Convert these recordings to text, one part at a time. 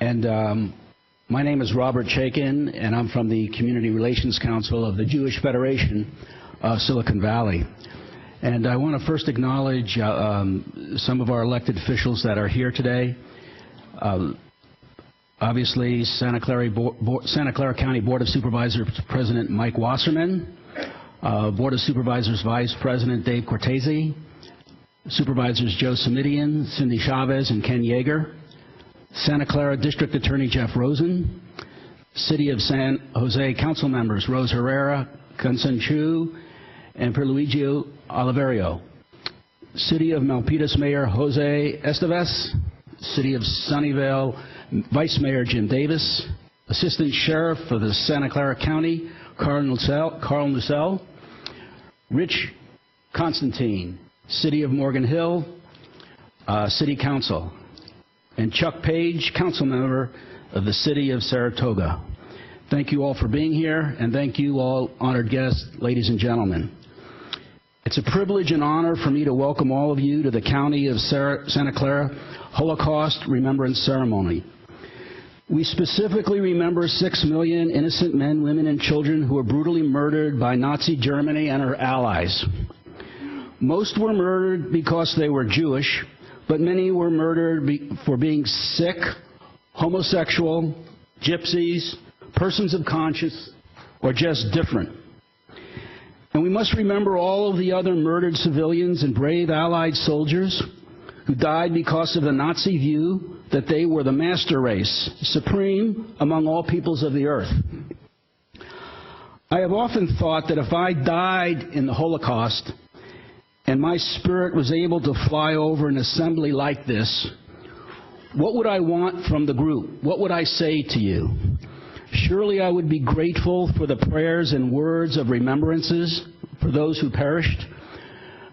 And my name is Robert Chaikin, and I'm from the Community Relations Council of the Jewish Federation of Silicon Valley. And I want to first acknowledge some of our elected officials that are here today. Obviously, Santa Clara County Board of Supervisors President Mike Wasserman, Board of Supervisors Vice President Dave Cortese, Supervisors Joe Samidian, Cindy Chavez, and Ken Yeager, Santa Clara District Attorney Jeff Rosen, City of San Jose Council members Rose Herrera, Kunsen Chu, and Pierluigi Oliverio, City of Milpitas Mayor Jose Esteves, City of Sunnyvale Vice Mayor Jim Davis, Assistant Sheriff of the Santa Clara County Carl Nussel, Rich Constantine, City of Morgan Hill, City Council, and Chuck Page, Council Member of the City of Saratoga. Thank you all for being here, and thank you all honored guests, ladies and gentlemen. It's a privilege and honor for me to welcome all of you to the County of Santa Clara Holocaust Remembrance Ceremony. We specifically remember 6 million innocent men, women, and children who were brutally murdered by Nazi Germany and her allies. Most were murdered because they were Jewish, but many were murdered for being sick, homosexual, gypsies, persons of conscience, or just different. And we must remember all of the other murdered civilians and brave Allied soldiers who died because of the Nazi view that they were the master race, supreme among all peoples of the earth. I have often thought that if I died in the Holocaust and my spirit was able to fly over an assembly like this, what would I want from the group? What would I say to you? Surely I would be grateful for the prayers and words of remembrances for those who perished,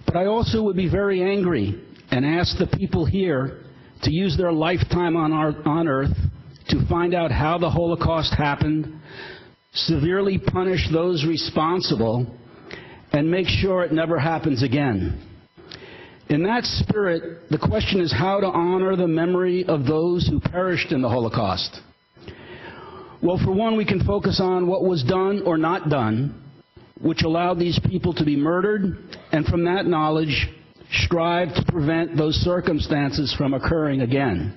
but I also would be very angry and ask the people here to use their lifetime on earth to find out how the Holocaust happened, severely punish those responsible, and make sure it never happens again. In that spirit, the question is how to honor the memory of those who perished in the Holocaust. Well, for one, we can focus on what was done or not done, which allowed these people to be murdered, and from that knowledge, strive to prevent those circumstances from occurring again.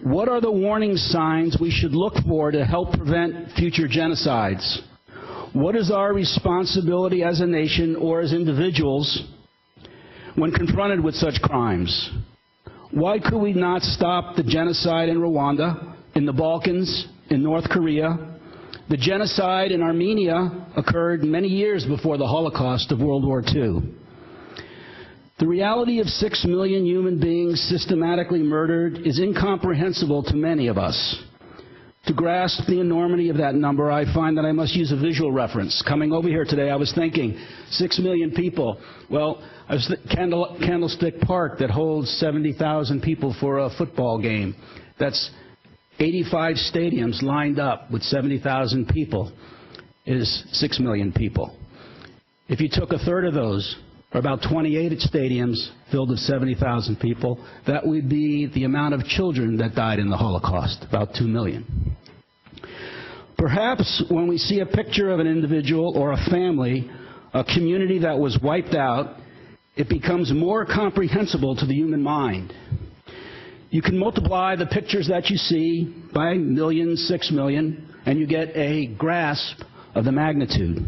What are the warning signs we should look for to help prevent future genocides? What is our responsibility as a nation or as individuals when confronted with such crimes? Why could we not stop the genocide in Rwanda, in the Balkans, in North Korea? The genocide in Armenia occurred many years before the Holocaust of World War II. The reality of 6 million human beings systematically murdered is incomprehensible to many of us. To grasp the enormity of that number, I find that I must use a visual reference. Coming over here today, I was thinking, 6 million people. Well, I was Candlestick Park that holds 70,000 people for a football game. That's 85 stadiums lined up with 70,000 people is 6 million people. If you took a third of those, or about 28 stadiums filled with 70,000 people, that would be the amount of children that died in the Holocaust, about 2 million. Perhaps when we see a picture of an individual or a family, a community that was wiped out, it becomes more comprehensible to the human mind. You can multiply the pictures that you see by millions, 6 million, and you get a grasp of the magnitude.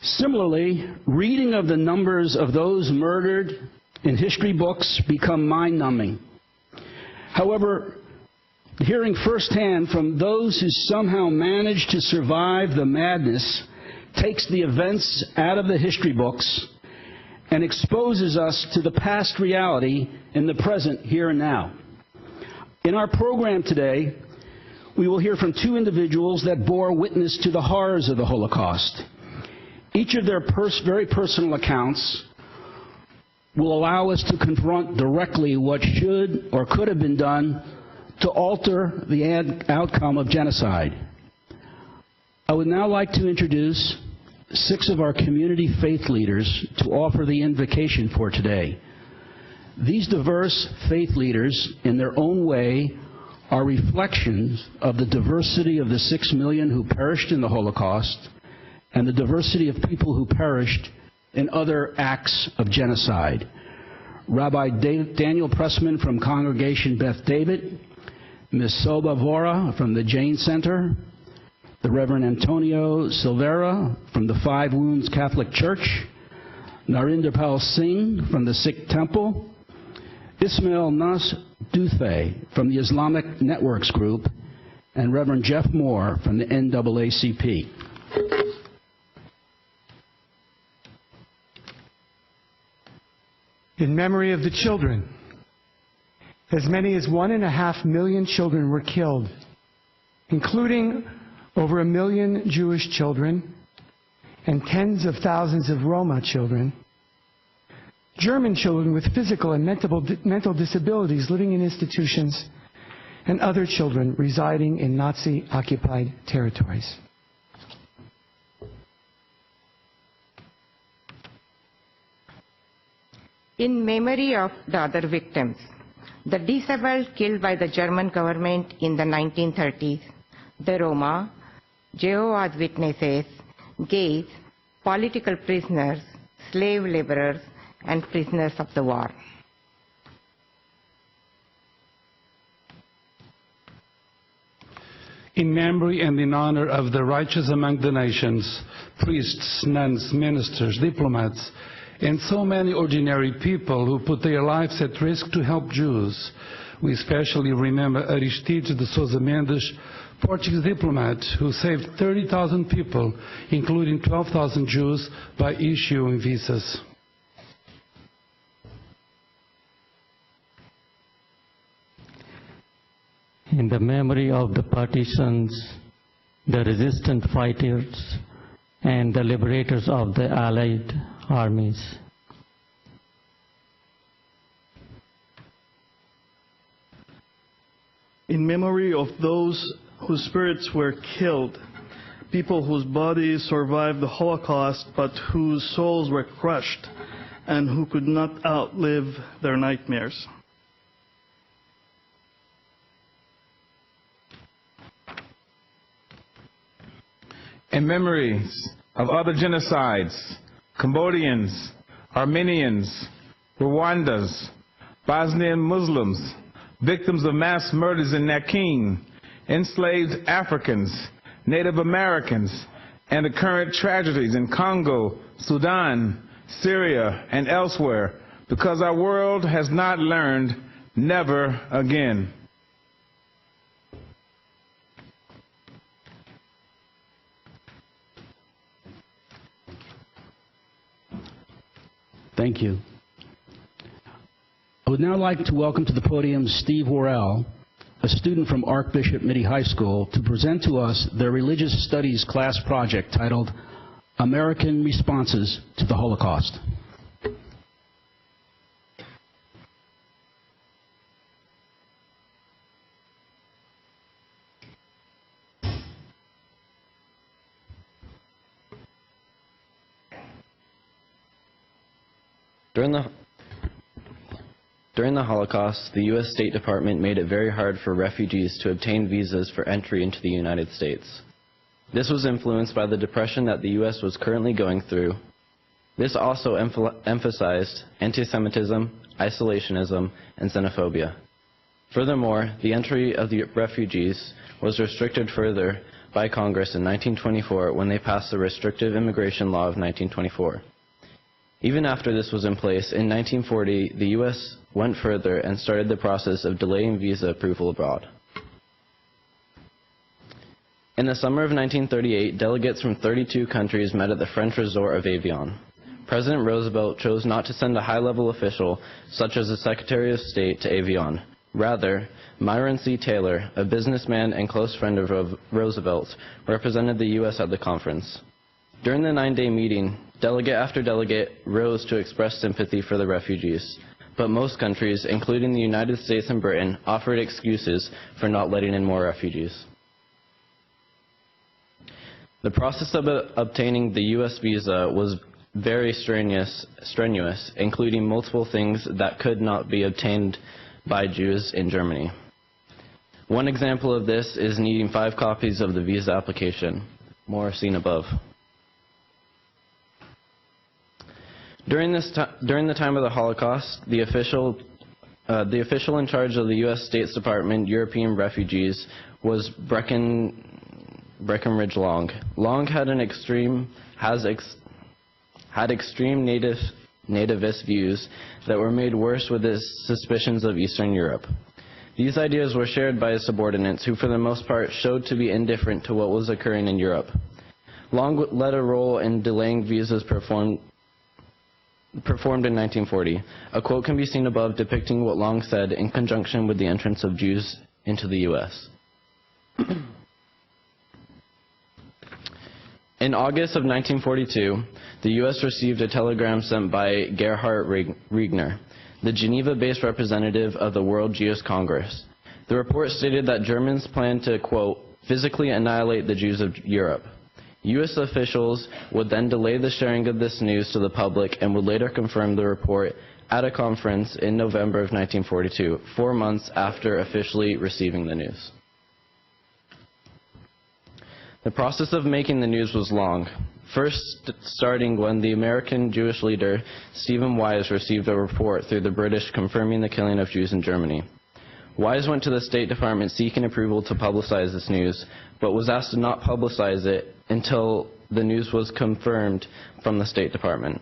Similarly, reading of the numbers of those murdered in history books become mind-numbing. However, hearing firsthand from those who somehow managed to survive the madness takes the events out of the history books and exposes us to the past reality in the present, here and now. In our program today, we will hear from 2 individuals that bore witness to the horrors of the Holocaust. Each of their very personal accounts will allow us to confront directly what should or could have been done to alter the outcome of genocide. I would now like to introduce 6 of our community faith leaders to offer the invocation for today. These diverse faith leaders, in their own way, are reflections of the diversity of the 6 million who perished in the Holocaust and the diversity of people who perished in other acts of genocide. Rabbi Daniel Pressman from Congregation Beth David, Ms. Soba Vora from the Jain Center, the Reverend Antonio Silvera from the Five Wounds Catholic Church, Narinder Pal Singh from the Sikh Temple, Ismail Nas Duthe from the Islamic Networks Group, and Reverend Jeff Moore from the NAACP. In memory of the children, as many as 1.5 million children were killed, including over 1 million Jewish children and tens of thousands of Roma children, German children with physical and mental disabilities living in institutions, and other children residing in Nazi-occupied territories. In memory of the other victims, the disabled killed by the German government in the 1930s, the Roma, Jehovah's Witnesses, gays, political prisoners, slave laborers, and prisoners of the war. In memory and in honor of the righteous among the nations, priests, nuns, ministers, diplomats, and so many ordinary people who put their lives at risk to help Jews, we especially remember Aristides de Sousa Mendes, Portuguese diplomat who saved 30,000 people, including 12,000 Jews, by issuing visas. In the memory of the partisans, the resistant fighters, and the liberators of the Allied armies. In memory of those whose spirits were killed, people whose bodies survived the Holocaust but whose souls were crushed and who could not outlive their nightmares. In memories of other genocides, Cambodians, Armenians, Rwandas, Bosnian Muslims, victims of mass murders in Nakin, enslaved Africans, Native Americans, and the current tragedies in Congo, Sudan, Syria, and elsewhere, because our world has not learned never again. Thank you. I would now like to welcome to the podium Steve Worrell, a student from Archbishop Mitty High School, to present to us their religious studies class project titled American Responses to the Holocaust. During the Holocaust, the U.S. State Department made it very hard for refugees to obtain visas for entry into the United States. This was influenced by the depression that the U.S. was currently going through. This also emphasized anti-Semitism, isolationism, and xenophobia. Furthermore, the entry of the refugees was restricted further by Congress in 1924 when they passed the Restrictive Immigration Law of 1924. Even after this was in place, in 1940, the U.S. went further and started the process of delaying visa approval abroad. In the summer of 1938, delegates from 32 countries met at the French resort of Avion. President Roosevelt chose not to send a high-level official, such as the Secretary of State, to Avion. Rather, Myron C. Taylor, a businessman and close friend of Roosevelt's, represented the U.S. at the conference. During the 9-day meeting, delegate after delegate rose to express sympathy for the refugees, but most countries, including the United States and Britain, offered excuses for not letting in more refugees. The process of obtaining the U.S. visa was very strenuous, including multiple things that could not be obtained by Jews in Germany. One example of this is needing 5 copies of the visa application. More seen above. During the time of the Holocaust, the official in charge of the U.S. State Department European refugees was Breckinridge Long. Long had extreme nativist views that were made worse with his suspicions of Eastern Europe. These ideas were shared by his subordinates, who for the most part showed to be indifferent to what was occurring in Europe. Long led a role in delaying visas performed in 1940. A quote can be seen above depicting what Long said in conjunction with the entrance of Jews into the U.S. In August of 1942, the U.S. received a telegram sent by Gerhard Riegner, the Geneva-based representative of the World Jewish Congress. The report stated that Germans planned to, quote, physically annihilate the Jews of Europe. U.S. officials would then delay the sharing of this news to the public and would later confirm the report at a conference in November of 1942, 4 months after officially receiving the news. The process of making the news was long, first starting when the American Jewish leader Stephen Wise received a report through the British confirming the killing of Jews in Germany. Wise went to the State Department seeking approval to publicize this news, but was asked to not publicize it until the news was confirmed from the State Department.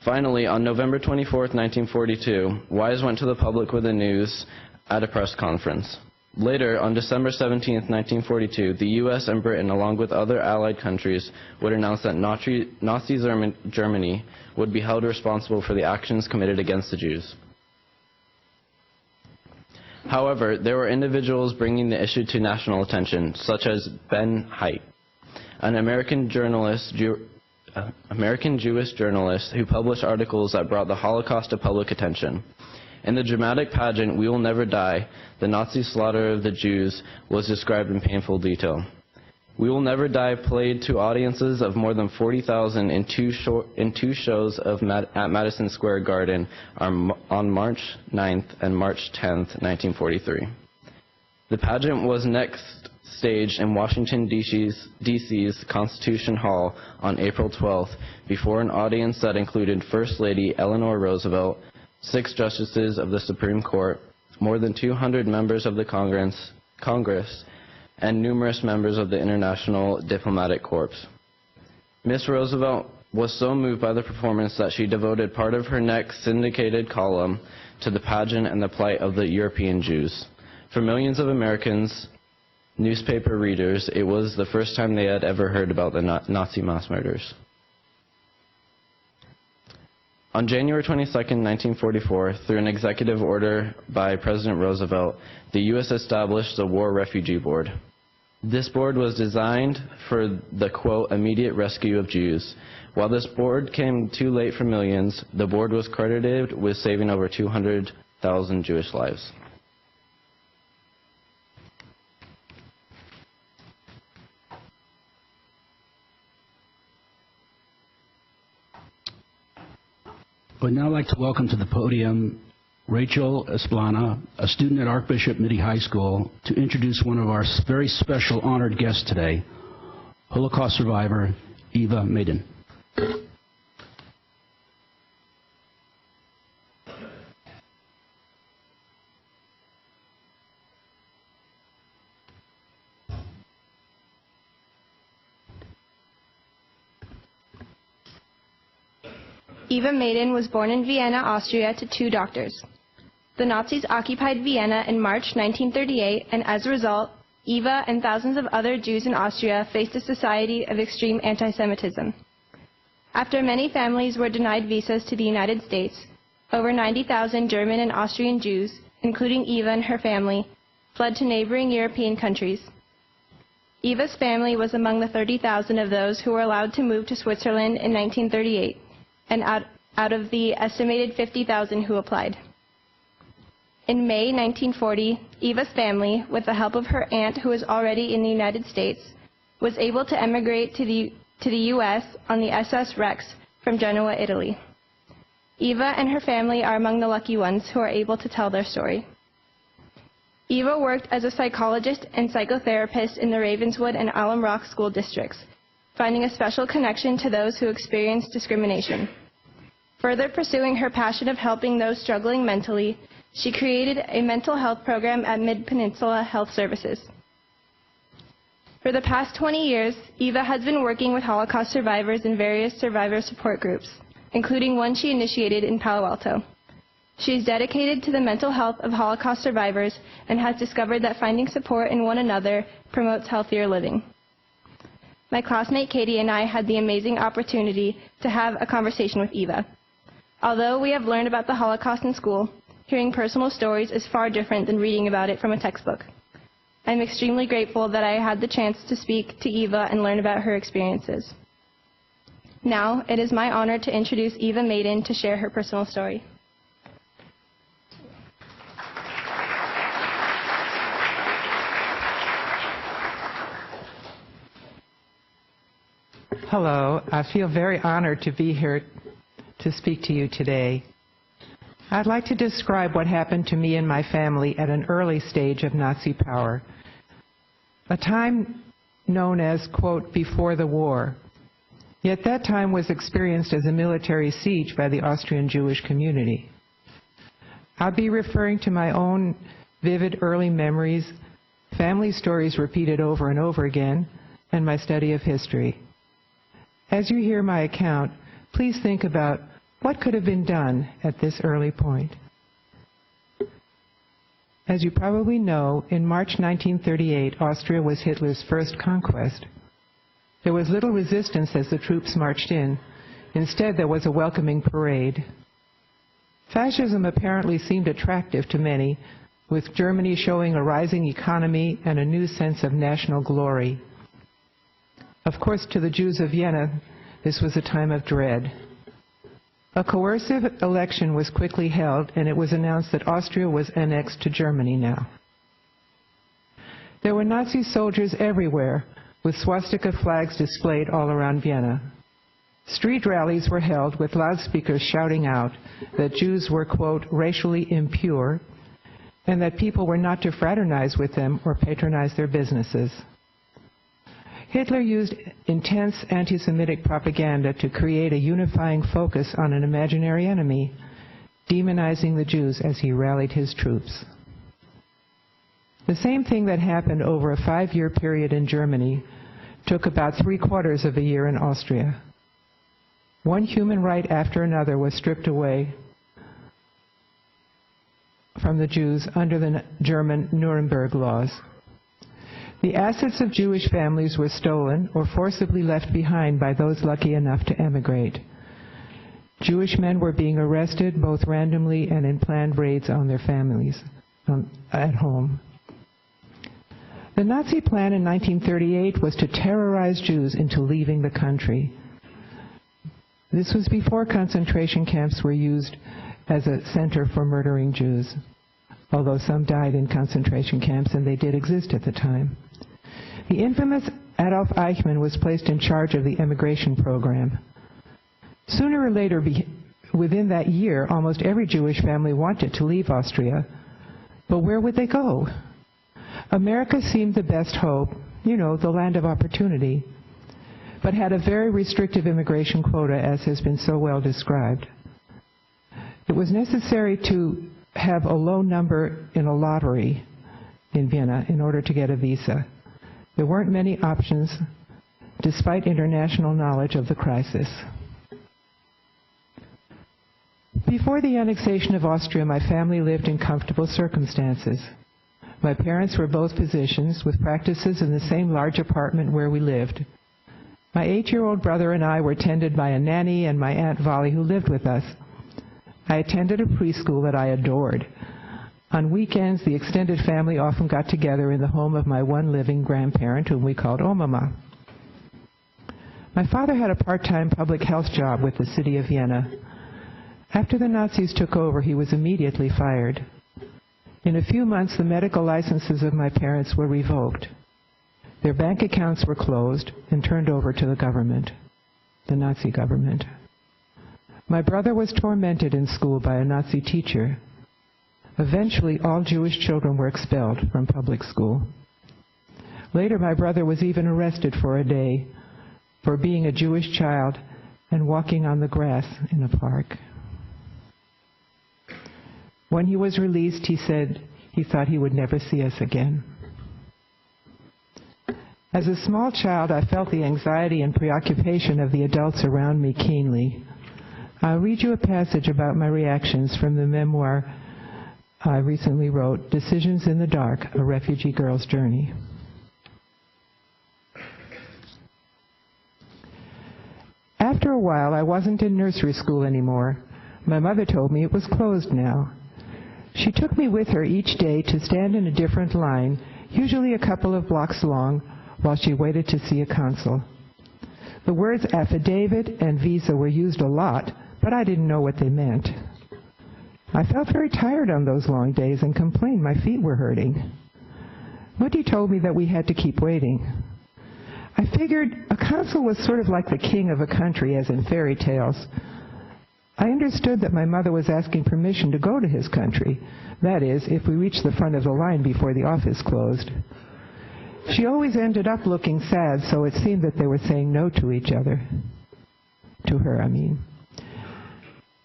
Finally, on November 24, 1942, Wise went to the public with the news at a press conference. Later, on December 17, 1942, the U.S. and Britain, along with other Allied countries, would announce that Nazi Germany would be held responsible for the actions committed against the Jews. However, there were individuals bringing the issue to national attention, such as Ben Haidt, an American Jewish journalist who published articles that brought the Holocaust to public attention. In the dramatic pageant, We Will Never Die, the Nazi slaughter of the Jews was described in painful detail. We Will Never Die played to audiences of more than 40,000 in two shows at Madison Square Garden on March 9th and March 10th, 1943. The pageant was next staged in Washington, D.C.'s Constitution Hall on April 12th before an audience that included First Lady Eleanor Roosevelt, 6 justices of the Supreme Court, more than 200 members of the Congress, and numerous members of the International Diplomatic Corps. Ms. Roosevelt was so moved by the performance that she devoted part of her next syndicated column to the pageant and the plight of the European Jews. For millions of Americans, newspaper readers, it was the first time they had ever heard about the Nazi mass murders. On January 22, 1944, through an executive order by President Roosevelt, the U.S. established the War Refugee Board. This board was designed for the, quote, immediate rescue of Jews. While this board came too late for millions, the board was credited with saving over 200,000 Jewish lives. I would now like to welcome to the podium Rachel Esplana, a student at Archbishop Mitty High School, to introduce one of our very special honored guests today, Holocaust survivor Eva Maiden. Eva Maiden was born in Vienna, Austria, to 2 doctors. The Nazis occupied Vienna in March 1938, and as a result, Eva and thousands of other Jews in Austria faced a society of extreme anti-Semitism. After many families were denied visas to the United States, over 90,000 German and Austrian Jews, including Eva and her family, fled to neighboring European countries. Eva's family was among the 30,000 of those who were allowed to move to Switzerland in 1938. And out of the estimated 50,000 who applied. In May 1940, Eva's family, with the help of her aunt who was already in the United States, was able to emigrate to the U.S. on the SS Rex from Genoa, Italy. Eva and her family are among the lucky ones who are able to tell their story. Eva worked as a psychologist and psychotherapist in the Ravenswood and Alum Rock school districts, finding a special connection to those who experienced discrimination. Further pursuing her passion of helping those struggling mentally, she created a mental health program at Mid-Peninsula Health Services. For the past 20 years, Eva has been working with Holocaust survivors in various survivor support groups, including one she initiated in Palo Alto. She is dedicated to the mental health of Holocaust survivors and has discovered that finding support in one another promotes healthier living. My classmate Katie and I had the amazing opportunity to have a conversation with Eva. Although we have learned about the Holocaust in school, hearing personal stories is far different than reading about it from a textbook. I'm extremely grateful that I had the chance to speak to Eva and learn about her experiences. Now, it is my honor to introduce Eva Maiden to share her personal story. Hello, I feel very honored to be here to speak to you today. I'd like to describe what happened to me and my family at an early stage of Nazi power, a time known as, quote, before the war. Yet that time was experienced as a military siege by the Austrian Jewish community. I'll be referring to my own vivid early memories, family stories repeated over and over again, and my study of history. As you hear my account, please think about what could have been done at this early point. As you probably know, in March 1938, Austria was Hitler's first conquest. There was little resistance as the troops marched in. Instead, there was a welcoming parade. Fascism apparently seemed attractive to many, with Germany showing a rising economy and a new sense of national glory. Of course, to the Jews of Vienna, this was a time of dread. A coercive election was quickly held, and it was announced that Austria was annexed to Germany now. There were Nazi soldiers everywhere, with swastika flags displayed all around Vienna. Street rallies were held with loudspeakers shouting out that Jews were, quote, racially impure, and that people were not to fraternize with them or patronize their businesses. Hitler used intense anti-Semitic propaganda to create a unifying focus on an imaginary enemy, demonizing the Jews as he rallied his troops. The same thing that happened over a 5-year period in Germany took about 3/4 of a year in Austria. One human right after another was stripped away from the Jews under the German Nuremberg laws. The assets of Jewish families were stolen or forcibly left behind by those lucky enough to emigrate. Jewish men were being arrested both randomly and in planned raids on their families at home. The Nazi plan in 1938 was to terrorize Jews into leaving the country. This was before concentration camps were used as a center for murdering Jews, although some died in concentration camps, and they did exist at the time. The infamous Adolf Eichmann was placed in charge of the immigration program. Sooner or later, within that year, almost every Jewish family wanted to leave Austria, but where would they go? America seemed the best hope, the land of opportunity, but had a very restrictive immigration quota, as has been so well described. It was necessary to have a low number in a lottery in Vienna in order to get a visa. There weren't many options, despite international knowledge of the crisis. Before the annexation of Austria, my family lived in comfortable circumstances. My parents were both physicians with practices in the same large apartment where we lived. My 8-year-old brother and I were tended by a nanny and my Aunt Vali, who lived with us. I attended a preschool that I adored. On weekends, the extended family often got together in the home of my one living grandparent, whom we called Omama. My father had a part-time public health job with the city of Vienna. After the Nazis took over, he was immediately fired. In a few months, the medical licenses of my parents were revoked. Their bank accounts were closed and turned over to the government, the Nazi government. My brother was tormented in school by a Nazi teacher. Eventually, all Jewish children were expelled from public school. Later, my brother was even arrested for a day for being a Jewish child and walking on the grass in a park. When he was released, he said he thought he would never see us again. As a small child, I felt the anxiety and preoccupation of the adults around me keenly. I'll read you a passage about my reactions from the memoir I recently wrote, Decisions in the Dark, A Refugee Girl's Journey. After a while, I wasn't in nursery school anymore. My mother told me it was closed now. She took me with her each day to stand in a different line, usually a couple of blocks long, while she waited to see a consul. The words affidavit and visa were used a lot, but I didn't know what they meant. I felt very tired on those long days and complained my feet were hurting. Woody told me that we had to keep waiting. I figured a consul was sort of like the king of a country, as in fairy tales. I understood that my mother was asking permission to go to his country, that is, if we reached the front of the line before the office closed. She always ended up looking sad, so it seemed that they were saying no to each other. To her, I mean.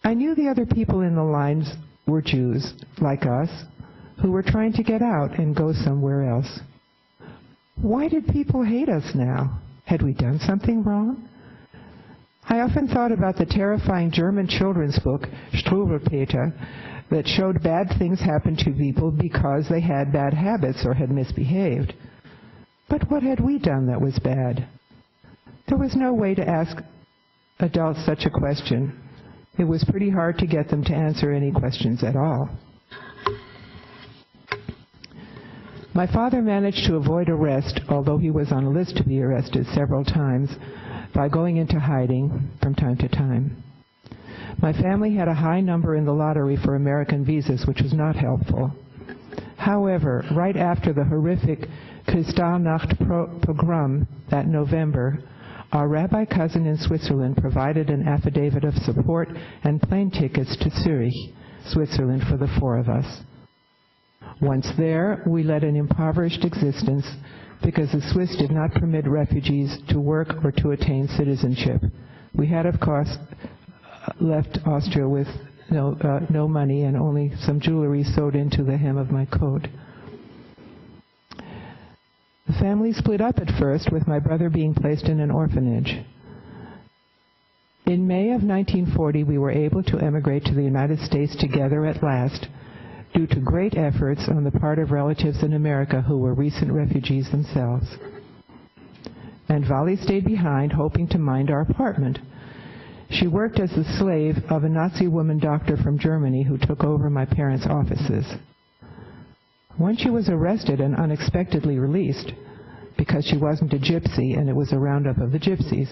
I knew the other people in the lines were Jews, like us, who were trying to get out and go somewhere else. Why did people hate us now? Had we done something wrong? I often thought about the terrifying German children's book, Struwwelpeter, that showed bad things happen to people because they had bad habits or had misbehaved. But what had we done that was bad? There was no way to ask adults such a question. It was pretty hard to get them to answer any questions at all. My father managed to avoid arrest, although he was on a list to be arrested several times, by going into hiding from time to time. My family had a high number in the lottery for American visas, which was not helpful. However, right after the horrific Kristallnacht pogrom that November, our rabbi cousin in Switzerland provided an affidavit of support and plane tickets to Zurich, Switzerland, for the four of us. Once there, we led an impoverished existence because the Swiss did not permit refugees to work or to attain citizenship. We had, of course, left Austria with no money and only some jewelry sewed into the hem of my coat. The family split up at first, with my brother being placed in an orphanage. In May of 1940, we were able to emigrate to the United States together at last, due to great efforts on the part of relatives in America who were recent refugees themselves. And Vali stayed behind, hoping to mind our apartment. She worked as the slave of a Nazi woman doctor from Germany who took over my parents' offices. When she was arrested and unexpectedly released, because she wasn't a gypsy and it was a roundup of the gypsies,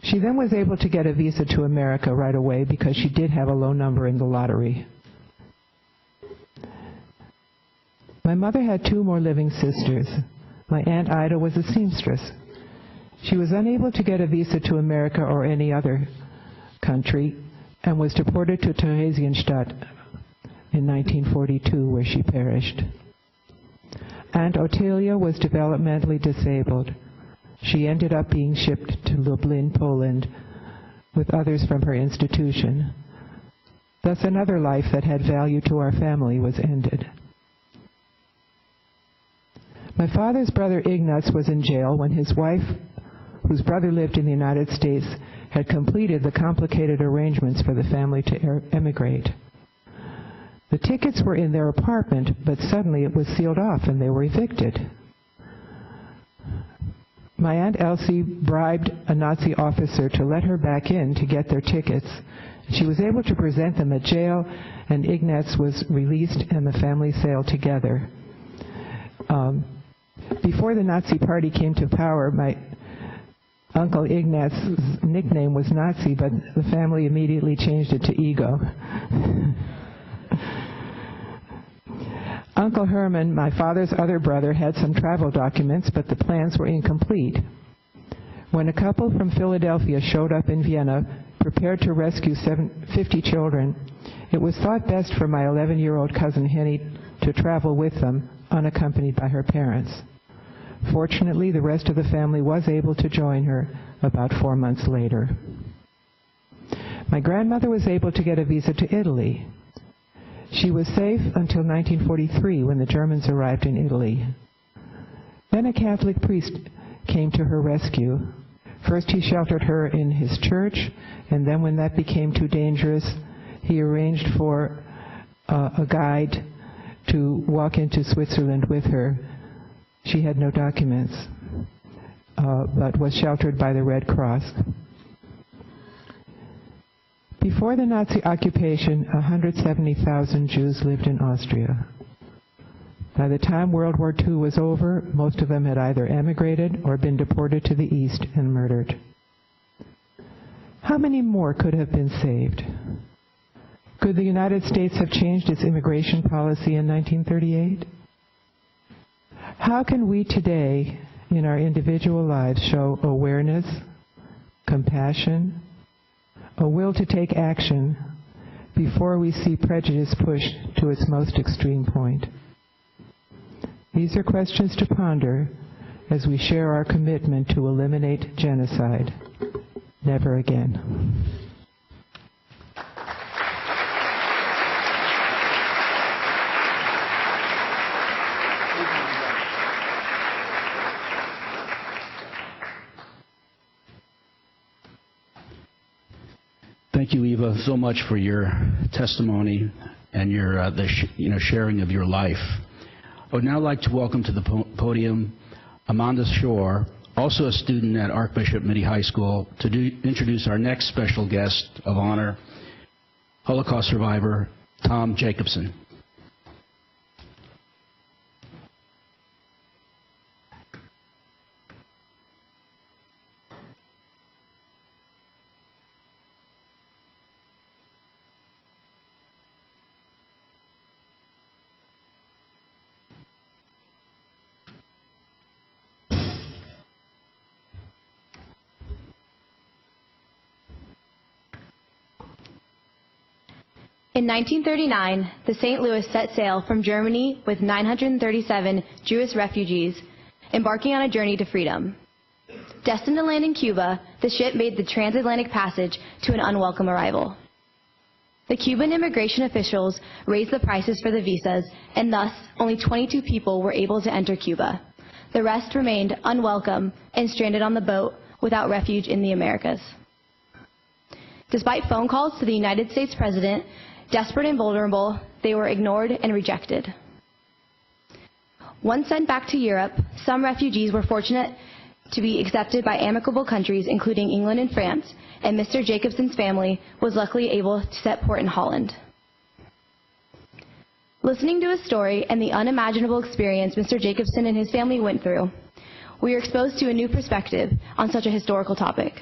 she then was able to get a visa to America right away because she did have a low number in the lottery. My mother had two more living sisters. My Aunt Ida was a seamstress. She was unable to get a visa to America or any other country and was deported to Theresienstadt in 1942, where she perished. Aunt Otelia was developmentally disabled. She ended up being shipped to Lublin, Poland, with others from her institution. Thus another life that had value to our family was ended. My father's brother Ignaz was in jail when his wife, whose brother lived in the United States, had completed the complicated arrangements for the family to emigrate. The tickets were in their apartment, but suddenly it was sealed off and they were evicted. My Aunt Elsie bribed a Nazi officer to let her back in to get their tickets. She was able to present them at jail, and Ignaz was released and the family sailed together. Before the Nazi Party came to power, my Uncle Ignaz's nickname was Nazi, but the family immediately changed it to Ego. Uncle Herman, my father's other brother, had some travel documents, but the plans were incomplete. When a couple from Philadelphia showed up in Vienna, prepared to rescue 50 children, It was thought best for my 11-year-old cousin Henny to travel with them, unaccompanied by her parents. Fortunately, the rest of the family was able to join her about 4 months later. My grandmother was able to get a visa to Italy. She was safe until 1943 when the Germans arrived in Italy. Then a Catholic priest came to her rescue. First he sheltered her in his church, and then when that became too dangerous, he arranged for a guide to walk into Switzerland with her. She had no documents, but was sheltered by the Red Cross. Before the Nazi occupation, 170,000 Jews lived in Austria. By the time World War II was over, most of them had either emigrated or been deported to the east and murdered. How many more could have been saved? Could the United States have changed its immigration policy in 1938? How can we today, in our individual lives, show awareness, compassion, a will to take action before we see prejudice pushed to its most extreme point? These are questions to ponder as we share our commitment to eliminate genocide. Never again. Thank you, Eva, so much for your testimony and your sharing of your life. I would now like to welcome to the podium Amanda Shore, also a student at Archbishop Mitty High School, to introduce our next special guest of honor, Holocaust survivor Tom Jacobson. In 1939, the St. Louis set sail from Germany with 937 Jewish refugees, embarking on a journey to freedom. Destined to land in Cuba, the ship made the transatlantic passage to an unwelcome arrival. The Cuban immigration officials raised the prices for the visas, and thus only 22 people were able to enter Cuba. The rest remained unwelcome and stranded on the boat without refuge in the Americas. Despite phone calls to the United States President, desperate and vulnerable, they were ignored and rejected. Once sent back to Europe, some refugees were fortunate to be accepted by amicable countries, including England and France, and Mr. Jacobson's family was luckily able to set port in Holland. Listening to his story and the unimaginable experience Mr. Jacobson and his family went through, we are exposed to a new perspective on such a historical topic.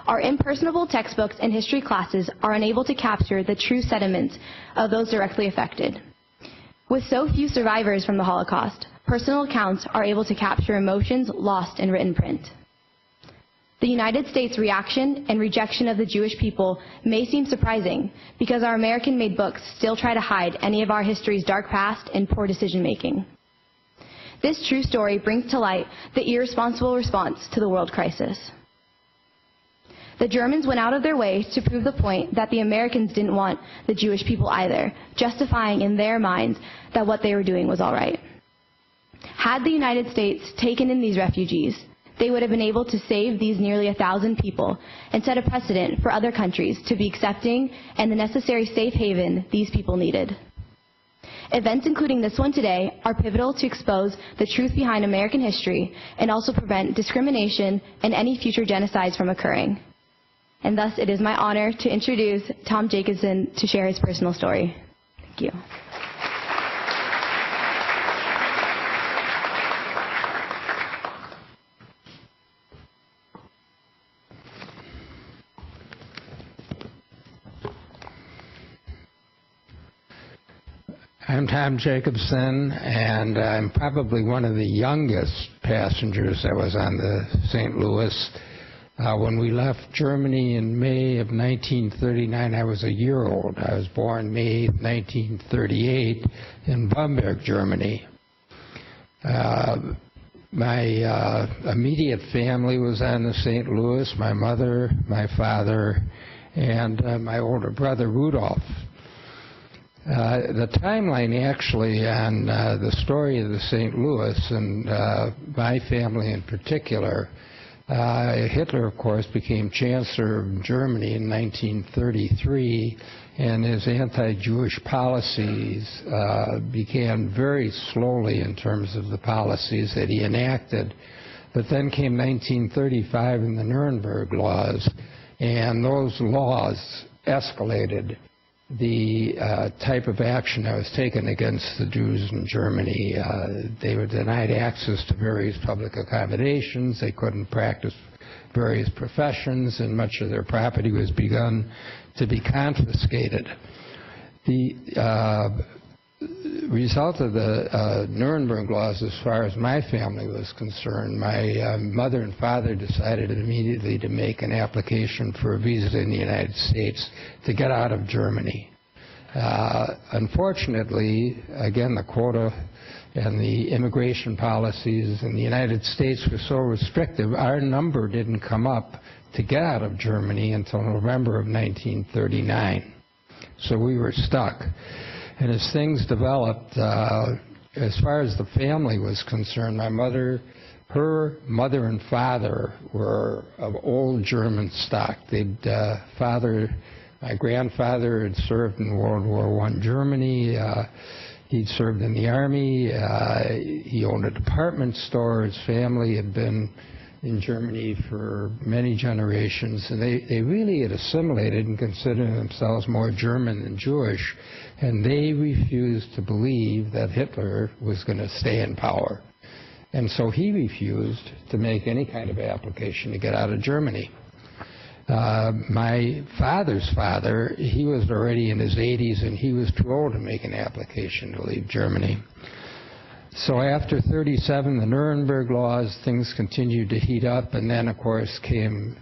Our impersonable textbooks and history classes are unable to capture the true sentiments of those directly affected. With so few survivors from the Holocaust, personal accounts are able to capture emotions lost in written print. The United States' reaction and rejection of the Jewish people may seem surprising because our American-made books still try to hide any of our history's dark past and poor decision-making. This true story brings to light the irresponsible response to the world crisis. The Germans went out of their way to prove the point that the Americans didn't want the Jewish people either, justifying in their minds that what they were doing was all right. Had the United States taken in these refugees, they would have been able to save these nearly 1,000 people and set a precedent for other countries to be accepting and the necessary safe haven these people needed. Events including this one today are pivotal to expose the truth behind American history and also prevent discrimination and any future genocides from occurring. And thus, it is my honor to introduce Tom Jacobson to share his personal story. Thank you. I'm Tom Jacobson, and I'm probably one of the youngest passengers that was on the St. Louis. When we left Germany in May of 1939, I was a year old. I was born May 1938 in Bamberg, Germany. My immediate family was on the St. Louis, my mother, my father, and my older brother, Rudolph. The timeline actually on the story of the St. Louis and my family in particular, Hitler, of course, became Chancellor of Germany in 1933, and his anti-Jewish policies began very slowly in terms of the policies that he enacted. But then came 1935 and the Nuremberg laws, and those laws escalated the type of action that was taken against the Jews in Germany. They were denied access to various public accommodations. They couldn't practice various professions, and much of their property was begun to be confiscated. The result of the Nuremberg laws, as far as my family was concerned, my mother and father decided immediately to make an application for a visa in the United States to get out of Germany. Unfortunately, again, the quota and the immigration policies in the United States were so restrictive, our number didn't come up to get out of Germany until November of 1939. So we were stuck. And as things developed, as far as the family was concerned, my mother, her mother and father were of old German stock. My grandfather had served in World War I Germany. He'd served in the Army. He owned a department store. His family had been in Germany for many generations, and they really had assimilated and considered themselves more German than Jewish, and they refused to believe that Hitler was going to stay in power. And so he refused to make any kind of application to get out of Germany. My father's father, he was already in his 80s, and he was too old to make an application to leave Germany. So after 1937, the Nuremberg laws, things continued to heat up, and then, of course, came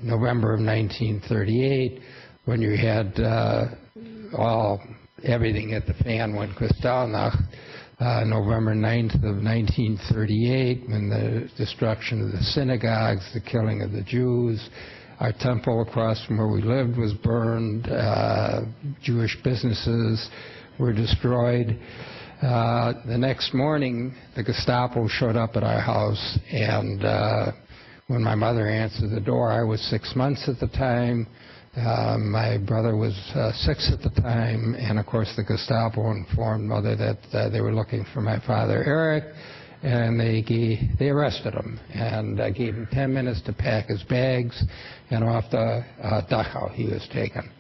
November of 1938, when you had everything at the fan when Kristallnacht, November 9th of 1938, when the destruction of the synagogues, the killing of the Jews. Our temple across from where we lived was burned. Jewish businesses were destroyed. The next morning, the Gestapo showed up at our house, and when my mother answered the door, I was 6 months at the time. My brother was 6 at the time, and of course the Gestapo informed Mother that they were looking for my father, Eric, and they arrested him and gave him 10 minutes to pack his bags, and off to Dachau he was taken.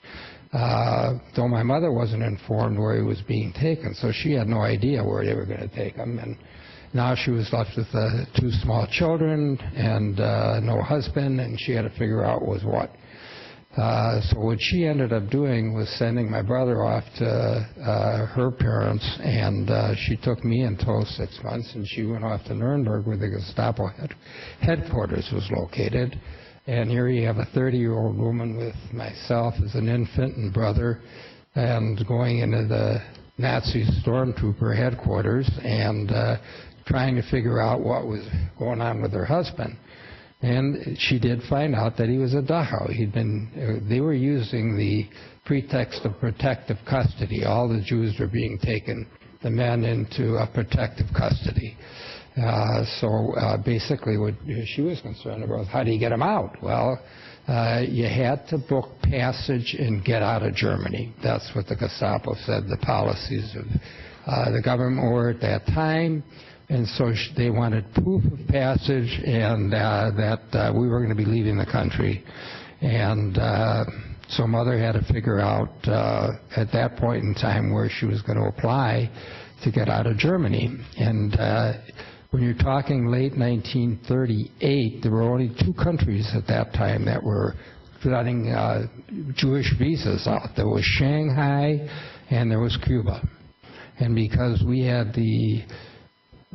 Though my mother wasn't informed where he was being taken, so she had no idea where they were going to take him. And now she was left with 2 small children and no husband, and she had to figure out what was what. So what she ended up doing was sending my brother off to her parents, and she took me in tow 6 months, and she went off to Nuremberg, where the Gestapo headquarters was located. And here you have a 30-year-old woman with myself as an infant and brother, and going into the Nazi stormtrooper headquarters and trying to figure out what was going on with her husband. And she did find out that he was a Dachau. They were using the pretext of protective custody. All the Jews were being taken, the men, into protective custody. So basically what she was concerned about was, how do you get them out? Well, you had to book passage and get out of Germany. That's what the Gestapo said the policies of the government were at that time. And so they wanted proof of passage, and that we were going to be leaving the country. And so Mother had to figure out at that point in time where she was going to apply to get out of Germany. And when you're talking late 1938, there were only 2 countries at that time that were letting Jewish visas out. There was Shanghai and there was Cuba. And because we had the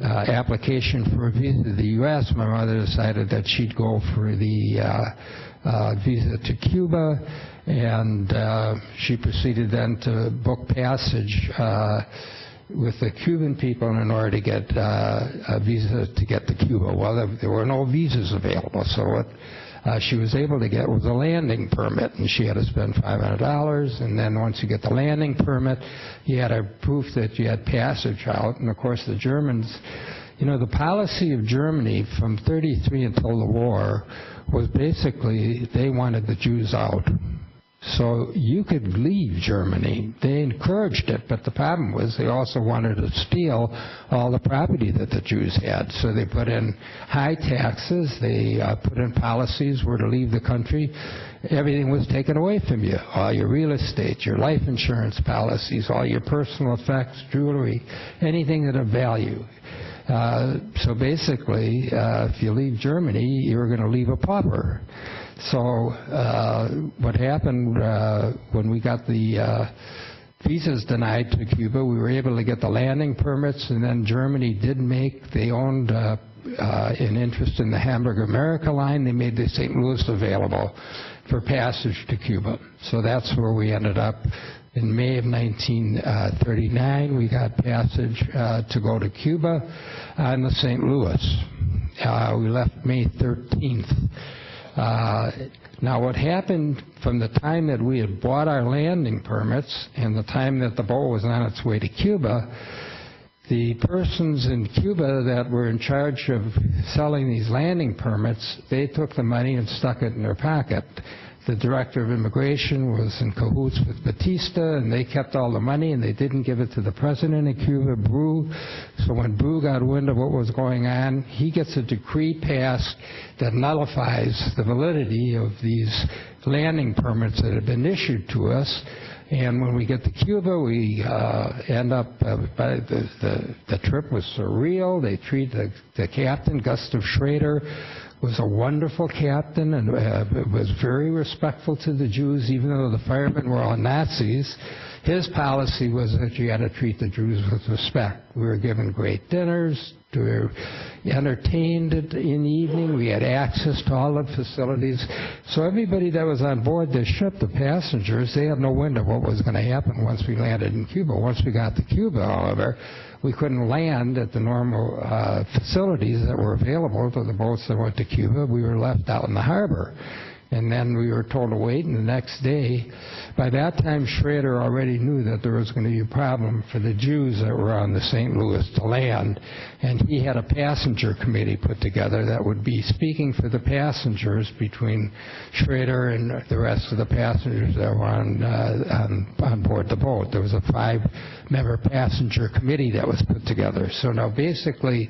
application for a visa to the U.S., my mother decided that she'd go for the visa to Cuba, and she proceeded then to book passage with the Cuban people in order to get a visa to get to Cuba. Well, there were no visas available, so what she was able to get was a landing permit, and she had to spend $500, and then once you get the landing permit, you had a proof that you had passage out. And of course the Germans, you know, the policy of Germany from 1933 until the war was basically they wanted the Jews out. So you could leave Germany. They encouraged it, but the problem was they also wanted to steal all the property that the Jews had. So they put in high taxes. They put in policies where to leave the country. Everything was taken away from you. All your real estate, your life insurance policies, all your personal effects, jewelry, anything that of value. So basically, if you leave Germany, you're going to leave a pauper. So what happened when we got the visas denied to Cuba, we were able to get the landing permits, and then Germany did make, they owned an interest in the Hamburg-America line. They made the St. Louis available for passage to Cuba. So that's where we ended up. In May of 1939, we got passage to go to Cuba on the St. Louis. We left May 13th. Now what happened from the time that we had bought our landing permits and the time that the boat was on its way to Cuba, the persons in Cuba that were in charge of selling these landing permits, they took the money and stuck it in their pocket. The director of immigration was in cahoots with Batista, and they kept all the money, and they didn't give it to the president of Cuba, Bru. So when Bru got wind of what was going on, he gets a decree passed that nullifies the validity of these landing permits that had been issued to us. And when we get to Cuba, we end up, the trip was surreal. They treated the captain, Gustav Schrader, was a wonderful captain and was very respectful to the Jews, even though the firemen were all Nazis. His policy was that you had to treat the Jews with respect. We were given great dinners, we were entertained in the evening, we had access to all the facilities. So everybody that was on board this ship, the passengers, they had no wind of what was going to happen once we landed in Cuba. Once we got to Cuba, however, we couldn't land at the normal facilities that were available to the boats that went to Cuba. We were left out in the harbor. And then we were told to wait, and the next day, by that time Schrader already knew that there was going to be a problem for the Jews that were on the St. Louis to land, and he had a passenger committee put together that would be speaking for the passengers between Schrader and the rest of the passengers that were on board the boat. There was a 5-member passenger committee that was put together. So now basically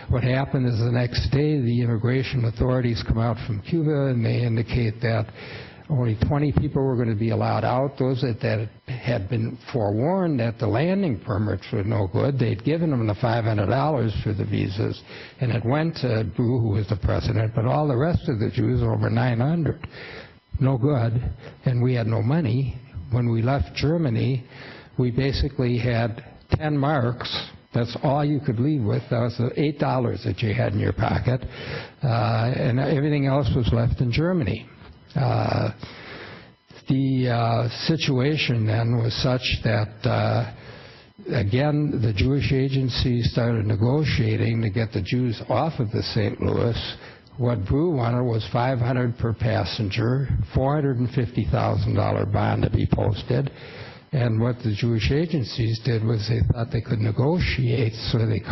what happened is the next day the immigration authorities come out from Cuba and they indicate that only 20 people were going to be allowed out. Those that had been forewarned that the landing permits were no good, they'd given them the $500 for the visas, and it went to Bru, who was the president, but all the rest of the Jews, over 900, no good, and we had no money. When we left Germany, we basically had 10 marks. That's all you could leave with. That was the $8 that you had in your pocket, and everything else was left in Germany. The situation then was such that, again, the Jewish agency started negotiating to get the Jews off of the St. Louis. What Bru wanted was $500 per passenger, $450,000 bond to be posted. And what the Jewish agencies did was they thought they could negotiate, so they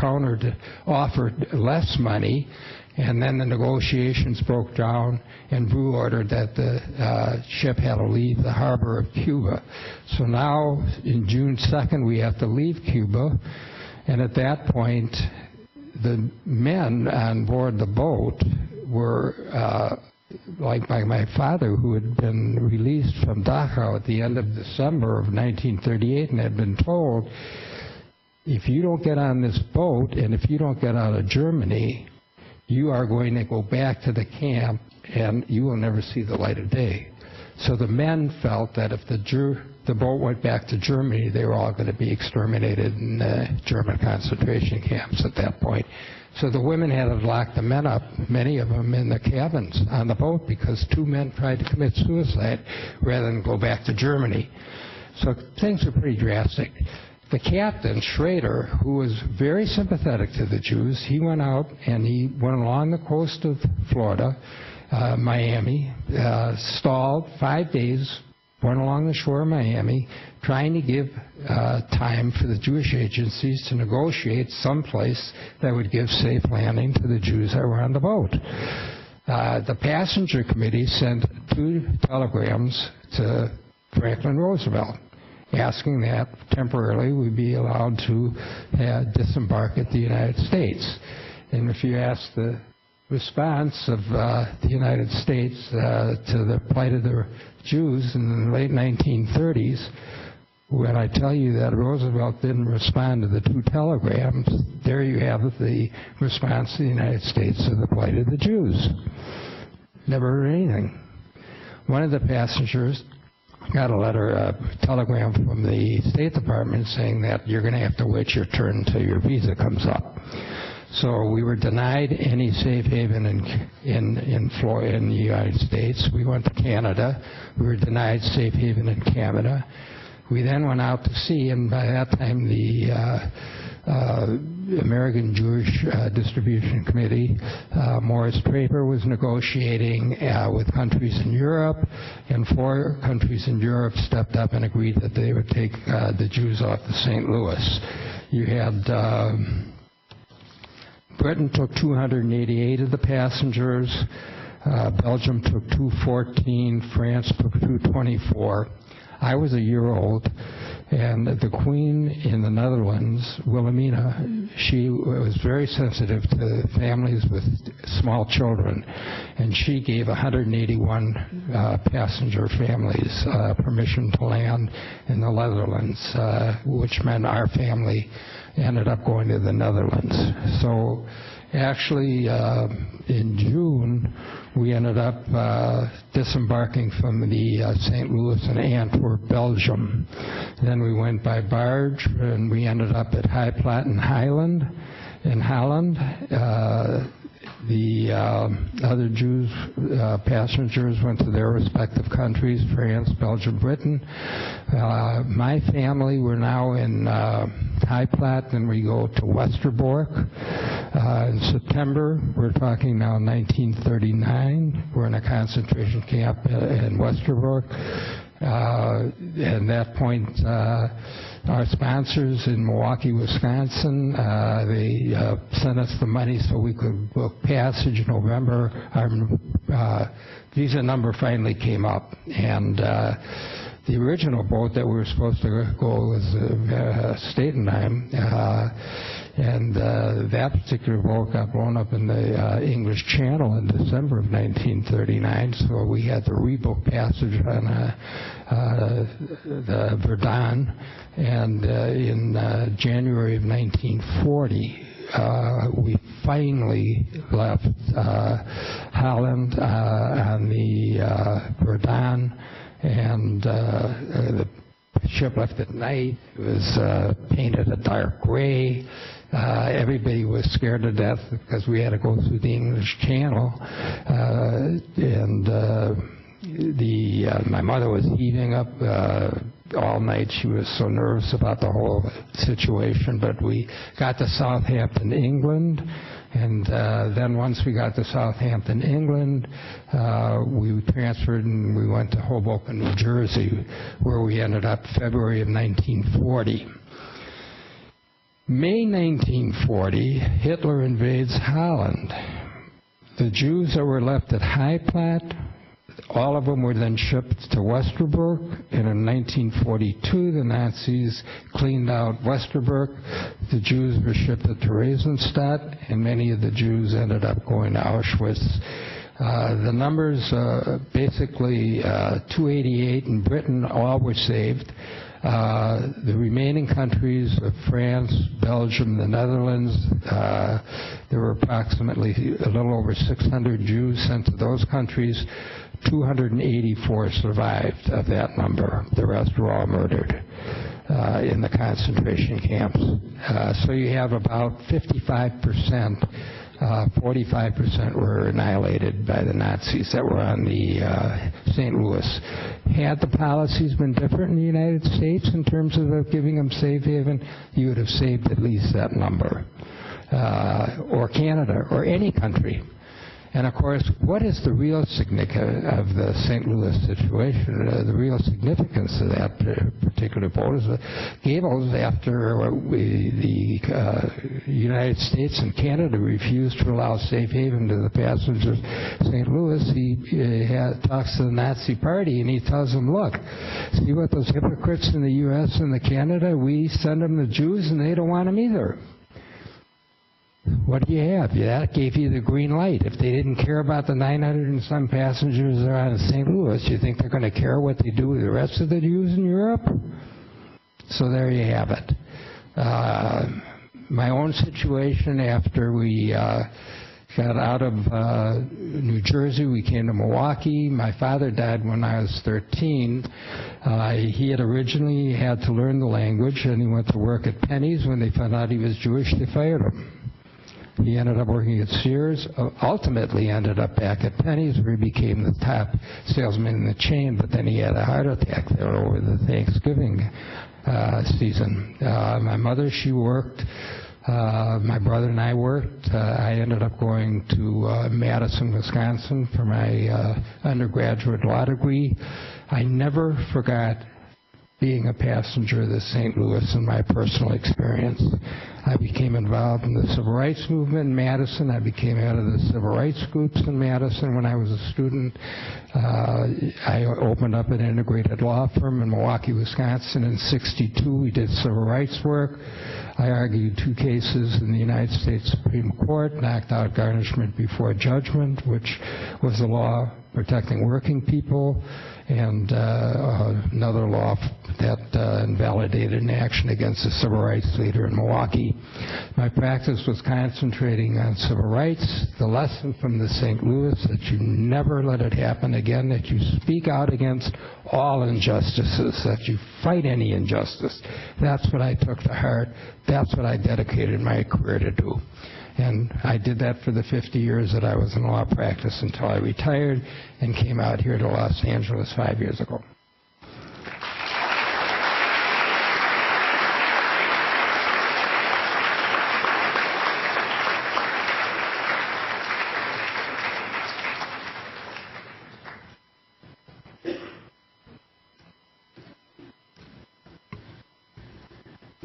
offered less money, and then the negotiations broke down, and Bru ordered that the ship had to leave the harbor of Cuba. So now, in June 2nd, we have to leave Cuba, and at that point, the men on board the boat were like my father, who had been released from Dachau at the end of December of 1938 and had been told, if you don't get on this boat and if you don't get out of Germany, you are going to go back to the camp and you will never see the light of day. So the men felt that if the the boat went back to Germany, they were all going to be exterminated in German concentration camps at that point. So the women had to lock the men up, many of them in the cabins on the boat, because 2 men tried to commit suicide rather than go back to Germany. So things were pretty drastic. The captain, Schrader, who was very sympathetic to the Jews, he went out and he went along the coast of Florida, Miami, stalled 5 days, went along the shore of Miami, trying to give time for the Jewish agencies to negotiate some place that would give safe landing to the Jews that were on the boat. The passenger committee sent 2 telegrams to Franklin Roosevelt, asking that temporarily we be allowed to disembark at the United States. And if you ask the response of the United States to the plight of the Jews in the late 1930s, when I tell you that Roosevelt didn't respond to the 2 telegrams, there you have the response to the United States to the plight of the Jews. Never heard anything. One of the passengers got a telegram from the State Department saying that you're going to have to wait your turn until your visa comes up. So we were denied any safe haven in Florida, in the United States. We went to Canada. We were denied safe haven in Canada. We then went out to sea, and by that time the American Jewish Distribution Committee, Morris Draper, was negotiating with countries in Europe, and 4 countries in Europe stepped up and agreed that they would take the Jews off the St. Louis. You had Britain took 288 of the passengers, Belgium took 214, France took 224. I was a year old, and the Queen in the Netherlands, Wilhelmina, she was very sensitive to families with small children, and she gave 181 passenger families permission to land in the Netherlands, which meant our family ended up going to the Netherlands. So actually, in June, we ended up disembarking from the St. Louis and Antwerp, Belgium. Then we went by barge, and we ended up at High Platte in Holland. The other Jews passengers went to their respective countries, France, Belgium, Britain. My family, we're now in High Platte, then we go to Westerbork. In September, we're talking now 1939, we're in a concentration camp in Westerbork. At that point, our sponsors in Milwaukee, Wisconsin, they sent us the money so we could book passage in November. Our visa number finally came up, and the original boat that we were supposed to go was Statenheim, and that particular boat got blown up in the English Channel in December of 1939, so we had to rebook passage on the Verdun, and in January of 1940, we finally left Holland on the Verdun, and the ship left at night. It was painted a dark gray. Everybody was scared to death because we had to go through the English Channel, and my mother was heaving up all night. She was so nervous about the whole situation, but we got to Southampton, England, and then once we got to Southampton, England, we transferred and we went to Hoboken, New Jersey, where we ended up February of 1940. May 1940, Hitler invades Holland. The Jews that were left at High Platte, all of them were then shipped to Westerbork, and in 1942 the Nazis cleaned out Westerbork. The Jews were shipped to Theresienstadt, and many of the Jews ended up going to Auschwitz. The numbers, basically 288 in Britain, all were saved. The remaining countries of France, Belgium, the Netherlands, there were approximately a little over 600 Jews sent to those countries. 284 survived of that number. The rest were all murdered in the concentration camps. So you have about 55%, 45% were annihilated by the Nazis that were on the St. Louis. Had the policies been different in the United States in terms of giving them safe haven, you would have saved at least that number. Or Canada, or any country. And of course, what is the real significance of the St. Louis situation? The real significance of that particular vote is that Goebbels, after the United States and Canada refused to allow safe haven to the passengers of St. Louis, he talks to the Nazi Party and he tells them, look, see what those hypocrites in the U.S. and the Canada, we send them the Jews and they don't want them either. What do you have? That gave you the green light. If they didn't care about the 900 and some passengers that are on St. Louis, you think they're going to care what they do with the rest of the Jews in Europe? So there you have it. My own situation after we got out of New Jersey, we came to Milwaukee. My father died when I was 13. He had originally had to learn the language, and he went to work at Penny's. When they found out he was Jewish, they fired him. He ended up working at Sears, ultimately ended up back at Penny's, where he became the top salesman in the chain, but then he had a heart attack there over the Thanksgiving season. My mother, she worked. My brother and I worked. I ended up going to Madison, Wisconsin for my undergraduate law degree. I never forgot being a passenger of the St. Louis in my personal experience. I became involved in the civil rights movement in Madison. I became head of the civil rights groups in Madison when I was a student. I opened up an integrated law firm in Milwaukee, Wisconsin in '62. We did civil rights work. I argued 2 cases in the United States Supreme Court, knocked out garnishment before judgment, which was a law protecting working people, and another law that invalidated an action against a civil rights leader in Milwaukee. My practice was concentrating on civil rights. The lesson from the St. Louis, that you never let it happen again, that you speak out against all injustices, that you fight any injustice. That's what I took to heart. That's what I dedicated my career to do. And I did that for the 50 years that I was in law practice until I retired and came out here to Los Angeles 5 years ago.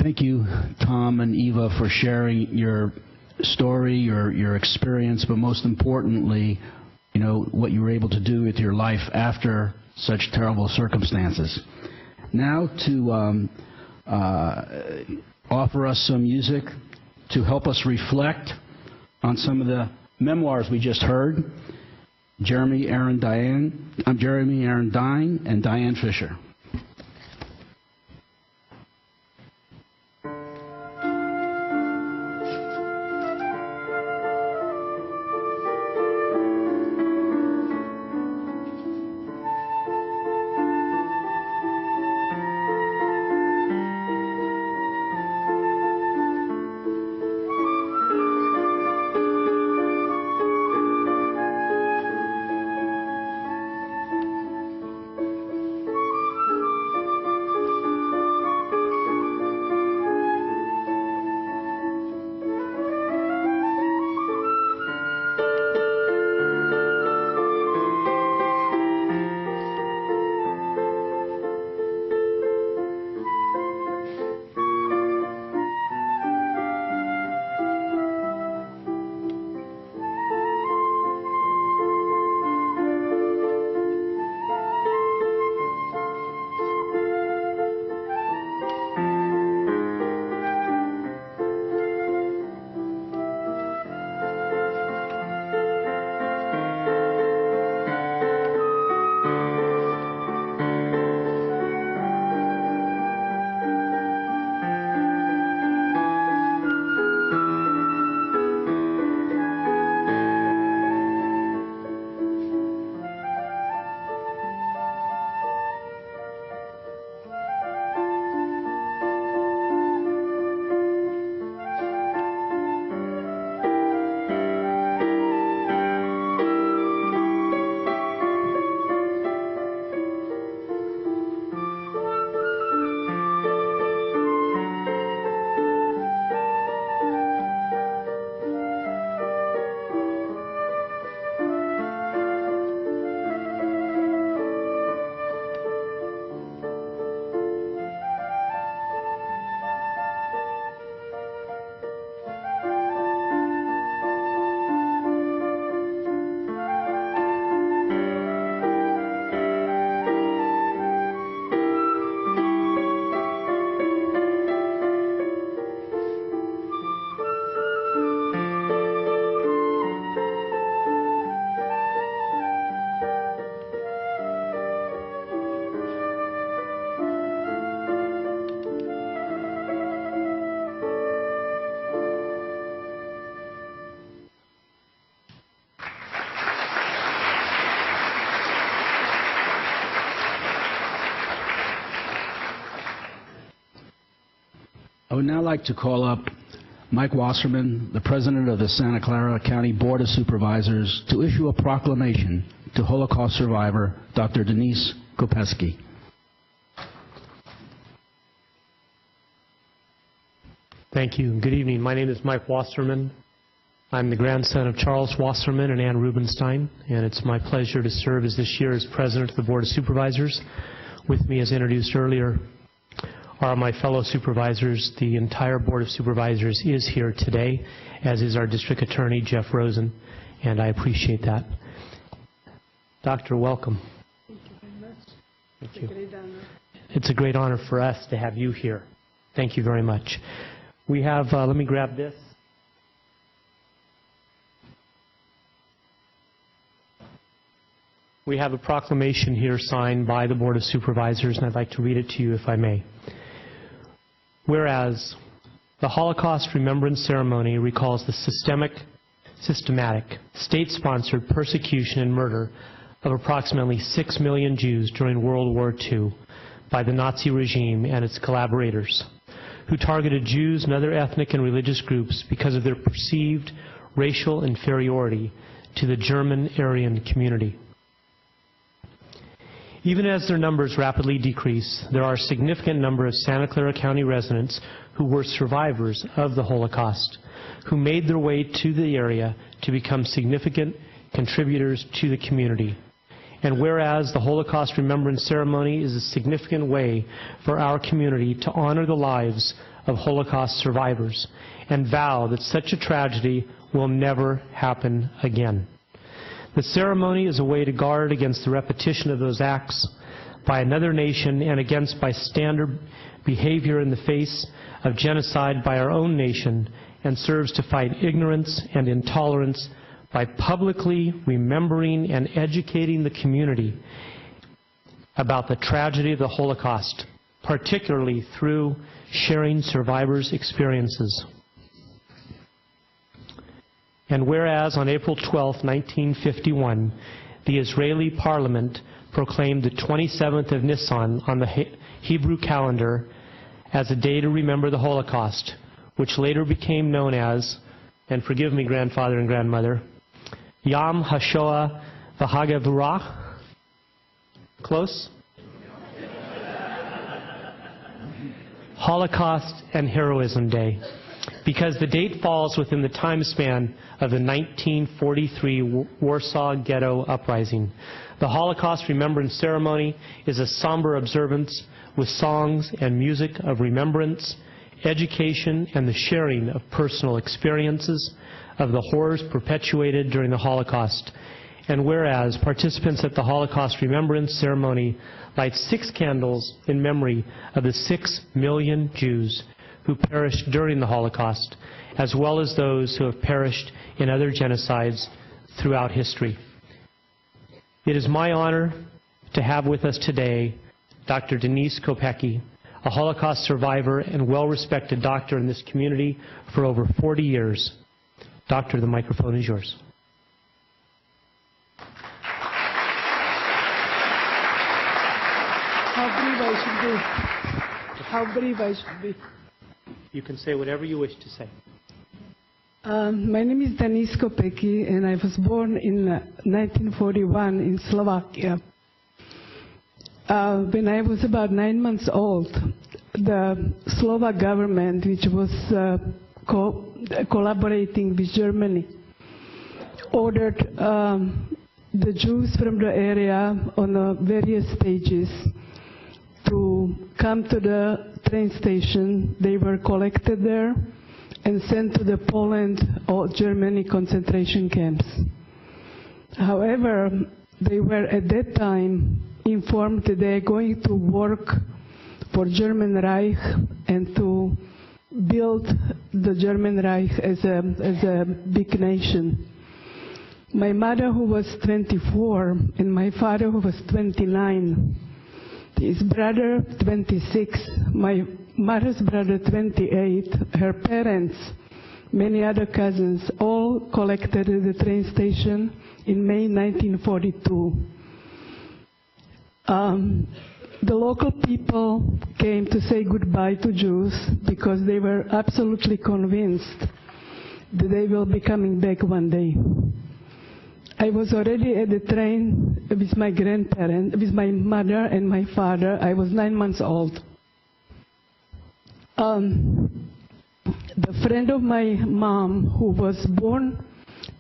Thank you, Tom and Eva, for sharing your story, your experience, but most importantly, you know, what you were able to do with your life after such terrible circumstances. Now to offer us some music to help us reflect on some of the memoirs we just heard, Jeremy Aaron Dine and Diane Fisher. would now like to call up Mike Wasserman, the President of the Santa Clara County Board of Supervisors, to issue a proclamation to Holocaust survivor Dr. Denise Kopecky. Thank you. Good evening. My name is Mike Wasserman. I'm the grandson of Charles Wasserman and Ann Rubenstein, and it's my pleasure to serve as this year's President of the Board of Supervisors. With me, as introduced earlier, are my fellow supervisors. The entire Board of Supervisors is here today, as is our District Attorney, Jeff Rosen, and I appreciate that. Doctor, welcome. Thank you very much. Thank you. It's a great honor. It's a great honor for us to have you here. Thank you very much. We have, let me grab this. We have a proclamation here signed by the Board of Supervisors, and I'd like to read it to you if I may. Whereas the Holocaust Remembrance Ceremony recalls the systematic, state-sponsored persecution and murder of approximately 6 million Jews during World War II by the Nazi regime and its collaborators, who targeted Jews and other ethnic and religious groups because of their perceived racial inferiority to the German Aryan community. Even as their numbers rapidly decrease, there are a significant number of Santa Clara County residents who were survivors of the Holocaust, who made their way to the area to become significant contributors to the community. And whereas the Holocaust Remembrance Ceremony is a significant way for our community to honor the lives of Holocaust survivors and vow that such a tragedy will never happen again. The ceremony is a way to guard against the repetition of those acts by another nation and against bystander behavior in the face of genocide by our own nation, and serves to fight ignorance and intolerance by publicly remembering and educating the community about the tragedy of the Holocaust, particularly through sharing survivors' experiences. And whereas on April 12, 1951, the Israeli parliament proclaimed the 27th of Nisan on the Hebrew calendar as a day to remember the Holocaust, which later became known as, and forgive me, grandfather and grandmother, Yom HaShoah V'Hagavurah. Close? Holocaust and Heroism Day, because the date falls within the time span of the 1943 Warsaw Ghetto Uprising. The Holocaust Remembrance Ceremony is a somber observance with songs and music of remembrance, education, and the sharing of personal experiences of the horrors perpetuated during the Holocaust. And whereas participants at the Holocaust Remembrance Ceremony light 6 candles in memory of the 6 million Jews who perished during the Holocaust, as well as those who have perished in other genocides throughout history. It is my honor to have with us today Dr. Denise Kopecky, a Holocaust survivor and well-respected doctor in this community for over 40 years. Doctor, the microphone is yours. How brief I should be. How brief I should be. You can say whatever you wish to say. My name is Denise Kopecky, and I was born in 1941 in Slovakia. When I was about 9 months old, the Slovak government, which was collaborating with Germany, ordered the Jews from the area on various stages to come to the train station. They were collected there and sent to the Poland or Germany concentration camps. However, they were at that time informed that they are going to work for German Reich and to build the German Reich as a big nation. My mother, who was 24, and my father, who was 29, his brother, 26, my mother's brother, 28, her parents, many other cousins, all collected at the train station in May 1942. the local people came to say goodbye to Jews because they were absolutely convinced that they will be coming back one day. I was already at the train with my grandparents, with my mother and my father. I was 9 months old. The friend of my mom, who was born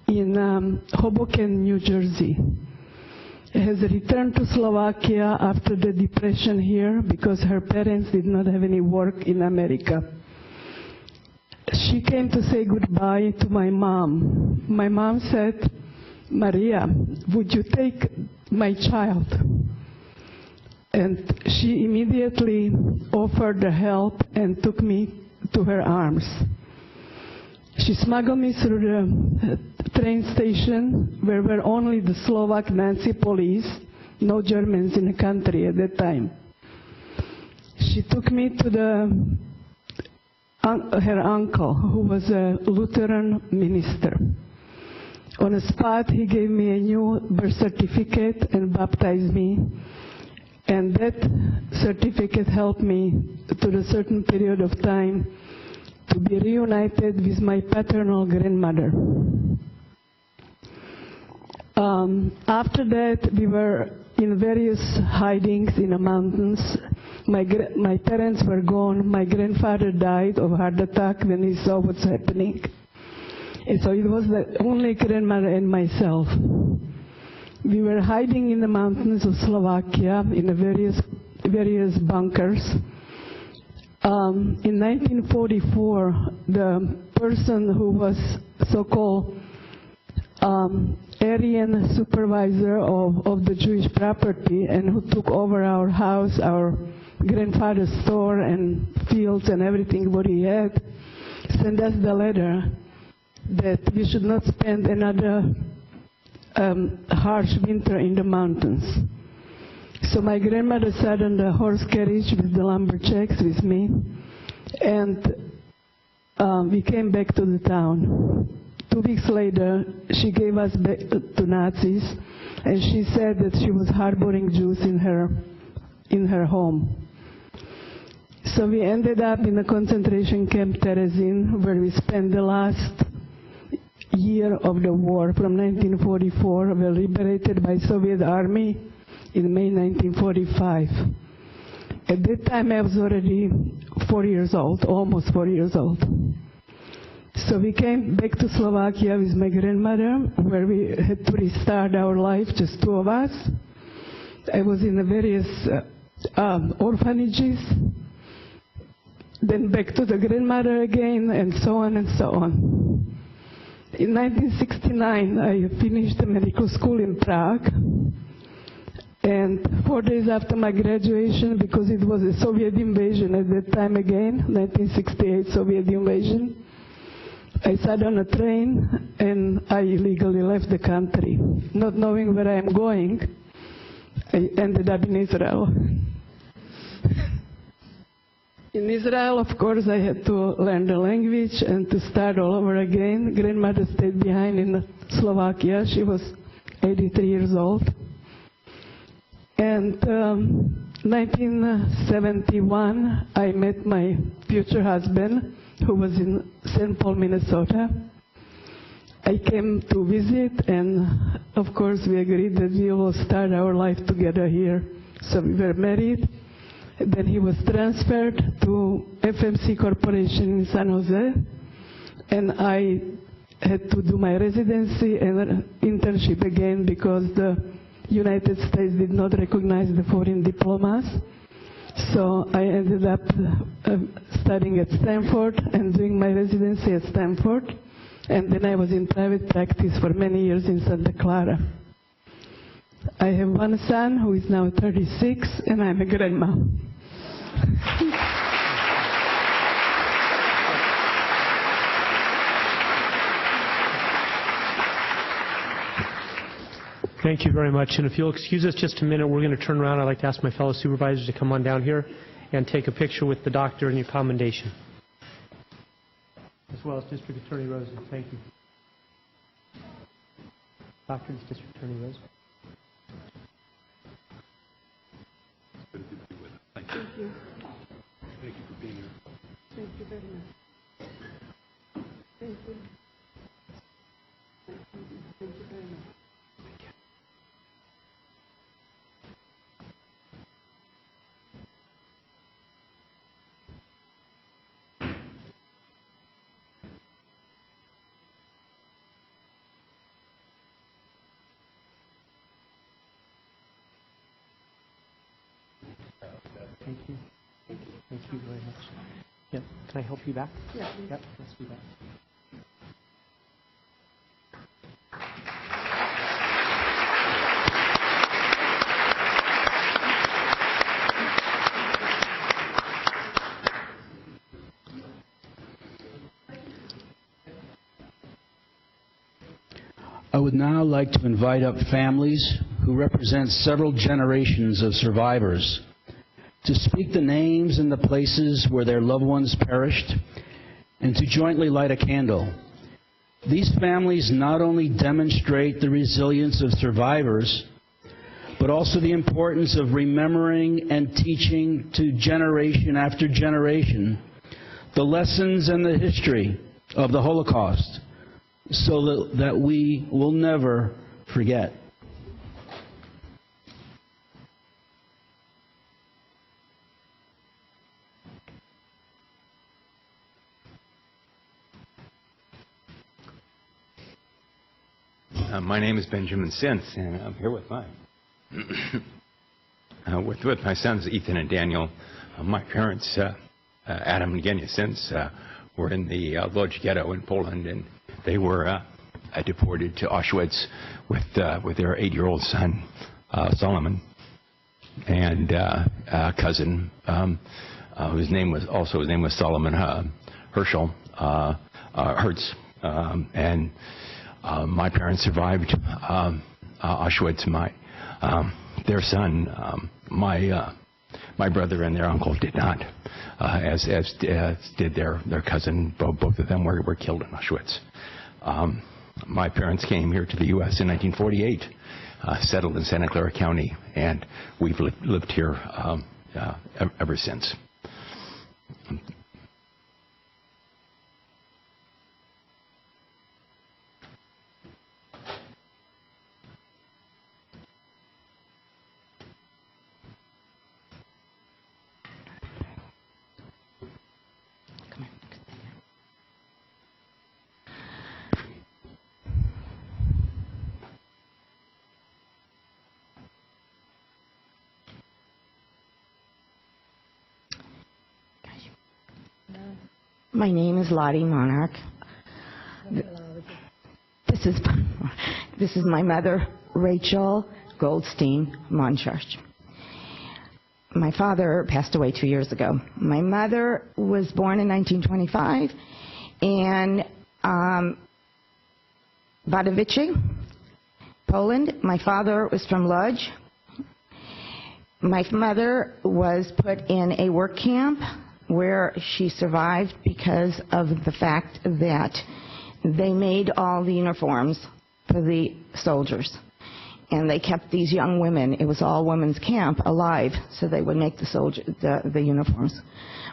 in Hoboken, New Jersey, has returned to Slovakia after the depression here because her parents did not have any work in America. She came to say goodbye to my mom. My mom said, "Maria, would you take my child?" And she immediately offered the help and took me to her arms. She smuggled me through the train station where were only the Slovak Nazi police, no Germans in the country at that time. She took me to her uncle, who was a Lutheran minister. On the spot, he gave me a new birth certificate and baptized me. And that certificate helped me to a certain period of time to be reunited with my paternal grandmother. After that, we were in various hidings in the mountains. My parents were gone. My grandfather died of heart attack when he saw what's happening. And so it was the only grandmother and myself. We were hiding in the mountains of Slovakia in the various bunkers. In 1944, the person who was so-called Aryan supervisor of the Jewish property and who took over our house, our grandfather's store and fields and everything what he had, sent us the letter that we should not spend another harsh winter in the mountains. So my grandmother sat on the horse carriage with the lumberjacks with me, and we came back to the town. 2 weeks later, she gave us back to Nazis, and she said that she was harboring Jews in her home. So we ended up in the concentration camp Terezin, where we spent the last year of the war, from 1944. We were liberated by Soviet army in May 1945. At that time, I was already 4 years old, almost 4 years old. So we came back to Slovakia with my grandmother, where we had to restart our life, just 2 of us. I was in the various orphanages, then back to the grandmother again, and so on and so on. In 1969, I finished the medical school in Prague, and 4 days after my graduation, because it was a Soviet invasion at that time again, 1968 Soviet invasion, I sat on a train and I illegally left the country. Not knowing where I am going, I ended up in Israel. In Israel, of course, I had to learn the language and to start all over again. Grandmother stayed behind in Slovakia. She was 83 years old. And 1971, I met my future husband, who was in St. Paul, Minnesota. I came to visit, and of course we agreed that we will start our life together here. So we were married. Then he was transferred to FMC Corporation in San Jose, and I had to do my residency and internship again because the United States did not recognize the foreign diplomas. So I ended up studying at Stanford and doing my residency at Stanford, and then I was in private practice for many years in Santa Clara. I have one son who is now 36, and I'm a grandma. Thank you very much. And if you'll excuse us just a minute, we're going to turn around. I'd like to ask my fellow supervisors to come on down here and take a picture with the doctor and your commendation, as well as District Attorney Rosen. Thank you. Doctor, District Attorney Rosen. you. Thank you for being here. Thank you very much. Thank you. Thank you very much. Thank you. Thank you very much. Yep. Can I help you back? Yeah, please. Yep. Let's do that. I would now like to invite up families who represent several generations of survivors to speak the names and the places where their loved ones perished and to jointly light a candle. These families not only demonstrate the resilience of survivors, but also the importance of remembering and teaching to generation after generation the lessons and the history of the Holocaust, so that we will never forget. My name is Benjamin Sins, and I'm here with my with my sons Ethan and Daniel. My parents, Adam and Genia Sins, were in the Lodz ghetto in Poland, and they were deported to Auschwitz with their 8-year-old son Solomon and a cousin whose name was Solomon Herschel Hertz, and my parents survived Auschwitz. Their son, my brother and their uncle did not, as did their cousin. Both of them were killed in Auschwitz. My parents came here to the U.S. in 1948, settled in Santa Clara County, and we've lived here ever since. My name is Lottie Monarch. This is my mother, Rachel Goldstein Monchurch. My father passed away 2 years ago. My mother was born in 1925 in Wadowice, Poland. My father was from Lodz. My mother was put in a work camp where she survived because of the fact that they made all the uniforms for the soldiers. And they kept these young women, it was all women's camp, alive, so they would make the uniforms.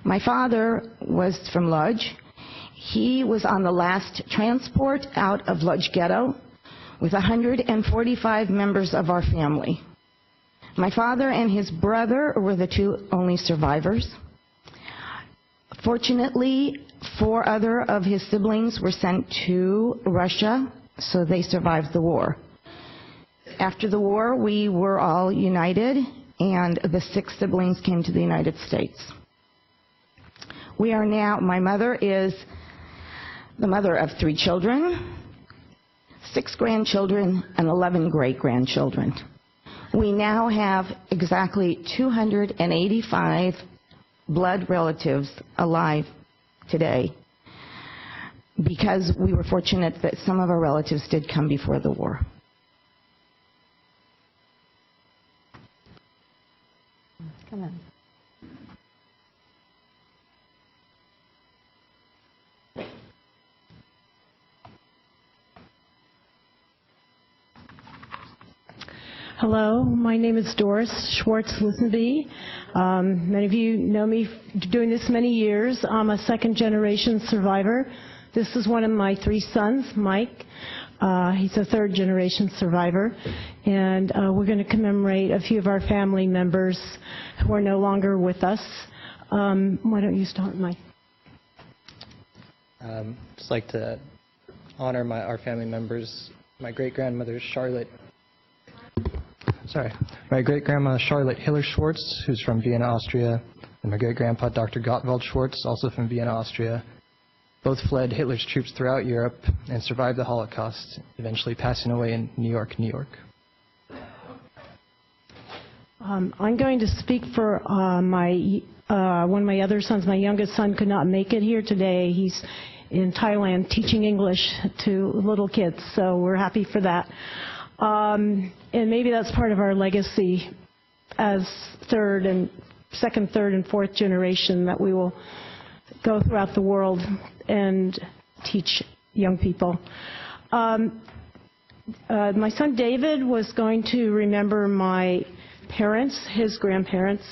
My father was from Lodz. He was on the last transport out of Lodz ghetto with 145 members of our family. My father and his brother were the two only survivors. Fortunately, 4 other of his siblings were sent to Russia, so they survived the war. After the war, we were all united, and the 6 siblings came to the United States. We are now, my mother is the mother of 3 children, 6 grandchildren, and 11 great-grandchildren. We now have exactly 285 blood relatives alive today because we were fortunate that some of our relatives did come before the war. Come on. Hello, my name is Doris Schwartz-Lisenby. Many of you know me doing this many years. I'm a second-generation survivor. This is one of my 3 sons, Mike. He's a third-generation survivor. And we're going to commemorate a few of our family members who are no longer with us. Why don't you start, Mike? Just like to honor our family members. My great-grandmother, my great-grandma Charlotte Hiller-Schwartz, who's from Vienna, Austria, and my great-grandpa Dr. Gottwald Schwartz, also from Vienna, Austria. Both fled Hitler's troops throughout Europe and survived the Holocaust, eventually passing away in New York, New York. I'm going to speak for one of my other sons. My youngest son could not make it here today. He's in Thailand teaching English to little kids, so we're happy for that. And maybe that's part of our legacy as second, third, and fourth generation, that we will go throughout the world and teach young people. My son David was going to remember my parents, his grandparents.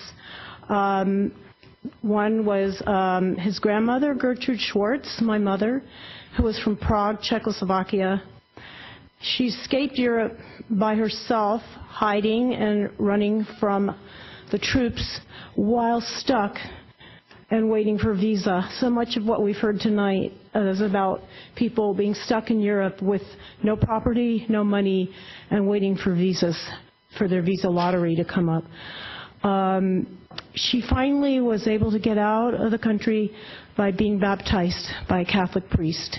One was his grandmother, Gertrude Schwartz, my mother, who was from Prague, Czechoslovakia. She escaped Europe by herself, hiding and running from the troops while stuck and waiting for a visa. So much of what we've heard tonight is about people being stuck in Europe with no property, no money, and waiting for visas, for their visa lottery to come up. She finally was able to get out of the country by being baptized by a Catholic priest.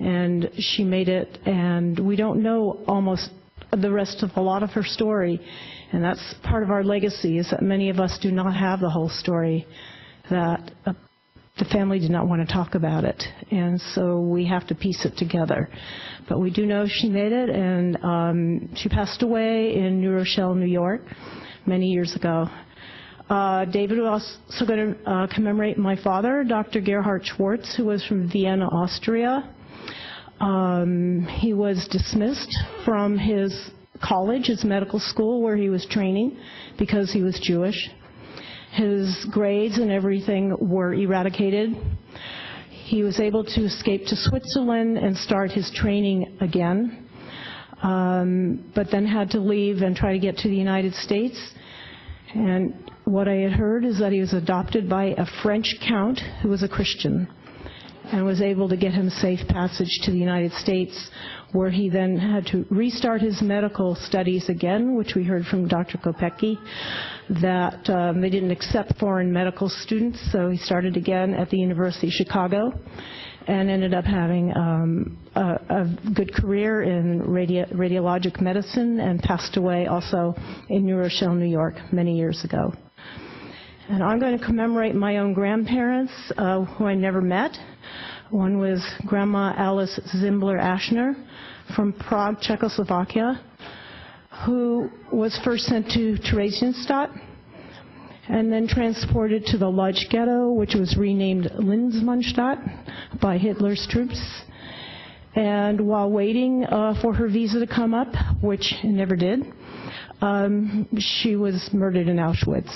And she made it, and we don't know almost the rest of a lot of her story. And that's part of our legacy, is that many of us do not have the whole story, that the family did not want to talk about it. And so we have to piece it together. But we do know she made it, and she passed away in New Rochelle, New York, many years ago. David was also going to commemorate my father, Dr. Gerhard Schwartz, who was from Vienna, Austria. He was dismissed from his college, his medical school where he was training, because he was Jewish. His grades and everything were eradicated. He was able to escape to Switzerland and start his training again, but then had to leave and try to get to the United States. And what I had heard is that he was adopted by a French count who was a Christian, and was able to get him safe passage to the United States, where he then had to restart his medical studies again, which we heard from Dr. Kopecki, that they didn't accept foreign medical students, so he started again at the University of Chicago, and ended up having a good career in radiologic medicine, and passed away also in New Rochelle, New York, many years ago. And I'm going to commemorate my own grandparents, who I never met. One was Grandma Alice Zimbler-Ashner from Prague, Czechoslovakia, who was first sent to Theresienstadt and then transported to the Lodz ghetto, which was renamed Lindsmannstadt by Hitler's troops. And while waiting for her visa to come up, which it never did, she was murdered in Auschwitz.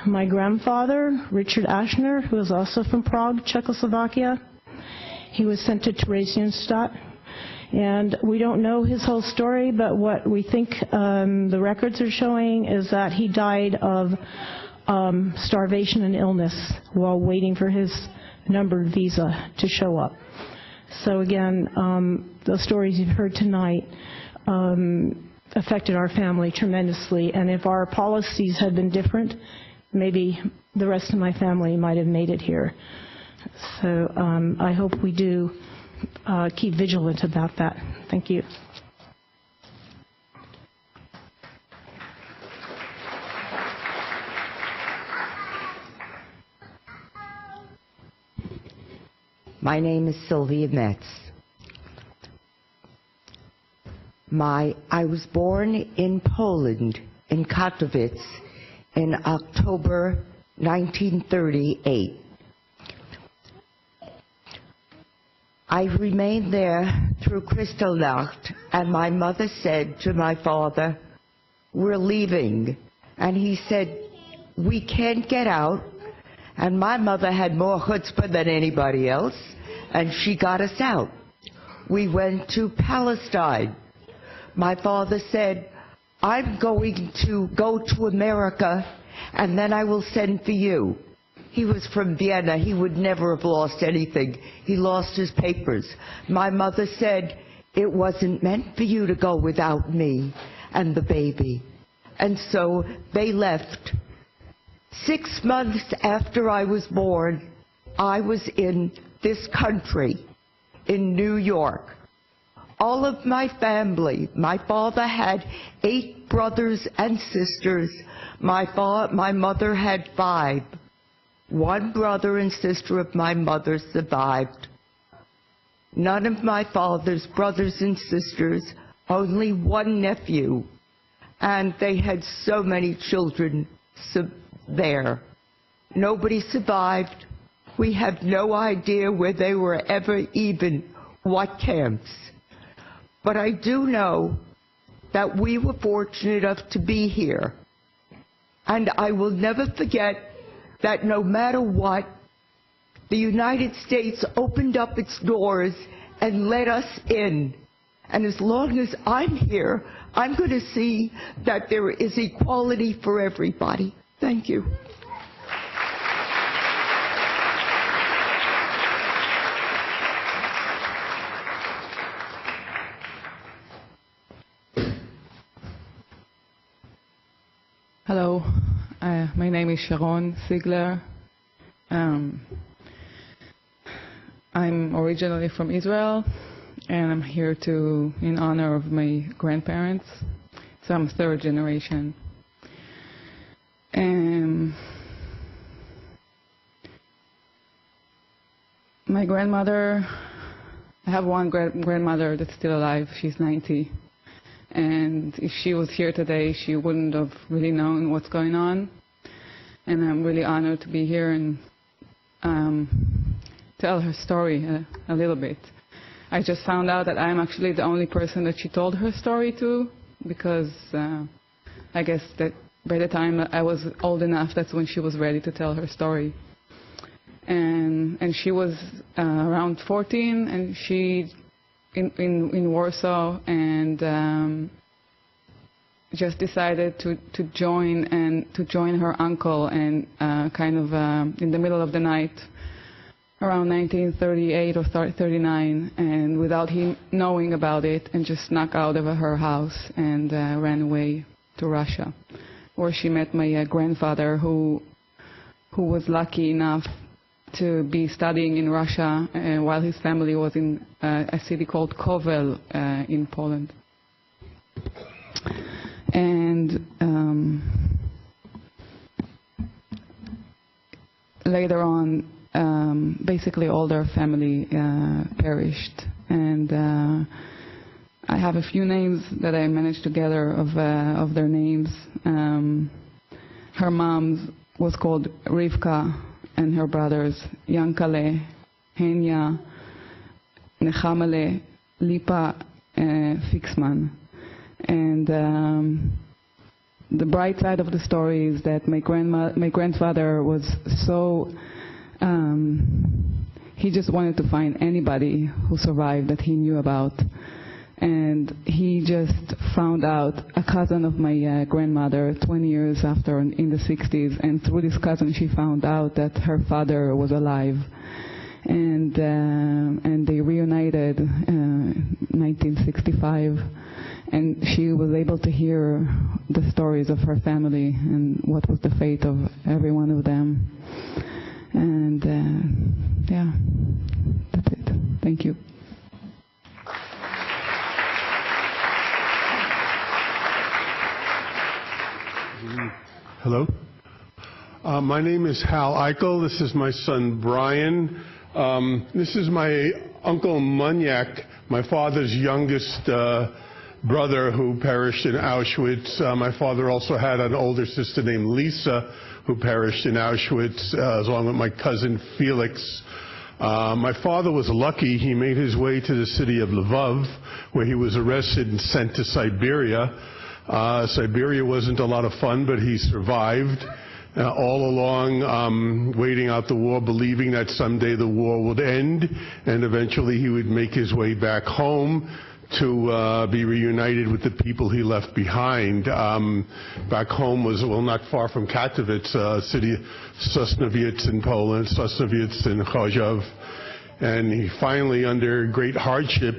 My grandfather, Richard Ashner, who was also from Prague, Czechoslovakia, he was sent to Theresienstadt. And we don't know his whole story, but what we think the records are showing is that he died of starvation and illness while waiting for his numbered visa to show up. So again, the stories you've heard tonight affected our family tremendously. And if our policies had been different, maybe the rest of my family might have made it here. So I hope we do keep vigilant about that. Thank you. My name is Sylvia Metz. I was born in Poland, in Katowice, in October 1938. I remained there through Kristallnacht, and my mother said to my father, we're leaving. And he said, we can't get out. And my mother had more chutzpah than anybody else, and she got us out. We went to Palestine. My father said, I'm going to go to America, and then I will send for you. He was from Vienna. He would never have lost anything. He lost his papers. My mother said, it wasn't meant for you to go without me and the baby. And so they left. 6 months after I was born, I was in this country, in New York. All of my family, my father had 8 brothers and sisters. My mother had 5. 1 brother and sister of my mother survived. None of my father's brothers and sisters, only 1 nephew. And they had so many children there. Nobody survived. We have no idea where they were ever even, what camps. But I do know that we were fortunate enough to be here. And I will never forget that no matter what, the United States opened up its doors and let us in. And as long as I'm here, I'm going to see that there is equality for everybody. Thank you. Hello, my name is Sharon Ziegler. I'm originally from Israel, and I'm here in honor of my grandparents. So I'm 3rd generation. My grandmother, I have one grandmother that's still alive. She's 90. And if she was here today, she wouldn't have really known what's going on. And I'm really honored to be here and tell her story a little bit. I just found out that I'm actually the only person that she told her story to, because I guess that by the time I was old enough, that's when she was ready to tell her story. And she was around 14, and she in Warsaw, and just decided to join her uncle, and kind of in the middle of the night, around 1938 or 39, and without him knowing about it, and just snuck out of her house and ran away to Russia, where she met my grandfather, who was lucky enough to be studying in Russia while his family was in a city called Kovel in Poland. And later on, basically all their family perished. And I have a few names that I managed to gather of their names. Her mom was called Rivka, and her brothers Yankale, Henya, Nechamale, Lipa, Fixman. And the bright side of the story is that my grandfather was so, he just wanted to find anybody who survived that he knew about. And he just found out a cousin of my grandmother 20 years after, in the 60s, and through this cousin she found out that her father was alive. And they reunited in 1965, and she was able to hear the stories of her family and what was the fate of every one of them. And yeah, that's it. Thank you. Hello. My name is Hal Eichel. This is my son Brian. This is my uncle Munyak, my father's youngest brother who perished in Auschwitz. My father also had an older sister named Lisa who perished in Auschwitz, along with my cousin Felix. My father was lucky. He made his way to the city of Lvov, where he was arrested and sent to Siberia. Siberia wasn't a lot of fun, but he survived. All along, waiting out the war, believing that someday the war would end, and eventually he would make his way back home to be reunited with the people he left behind. Back home was, well, not far from Katowice, city of Sosnowiec in Poland, Sosnowiec in Chorzów. And he finally, under great hardship,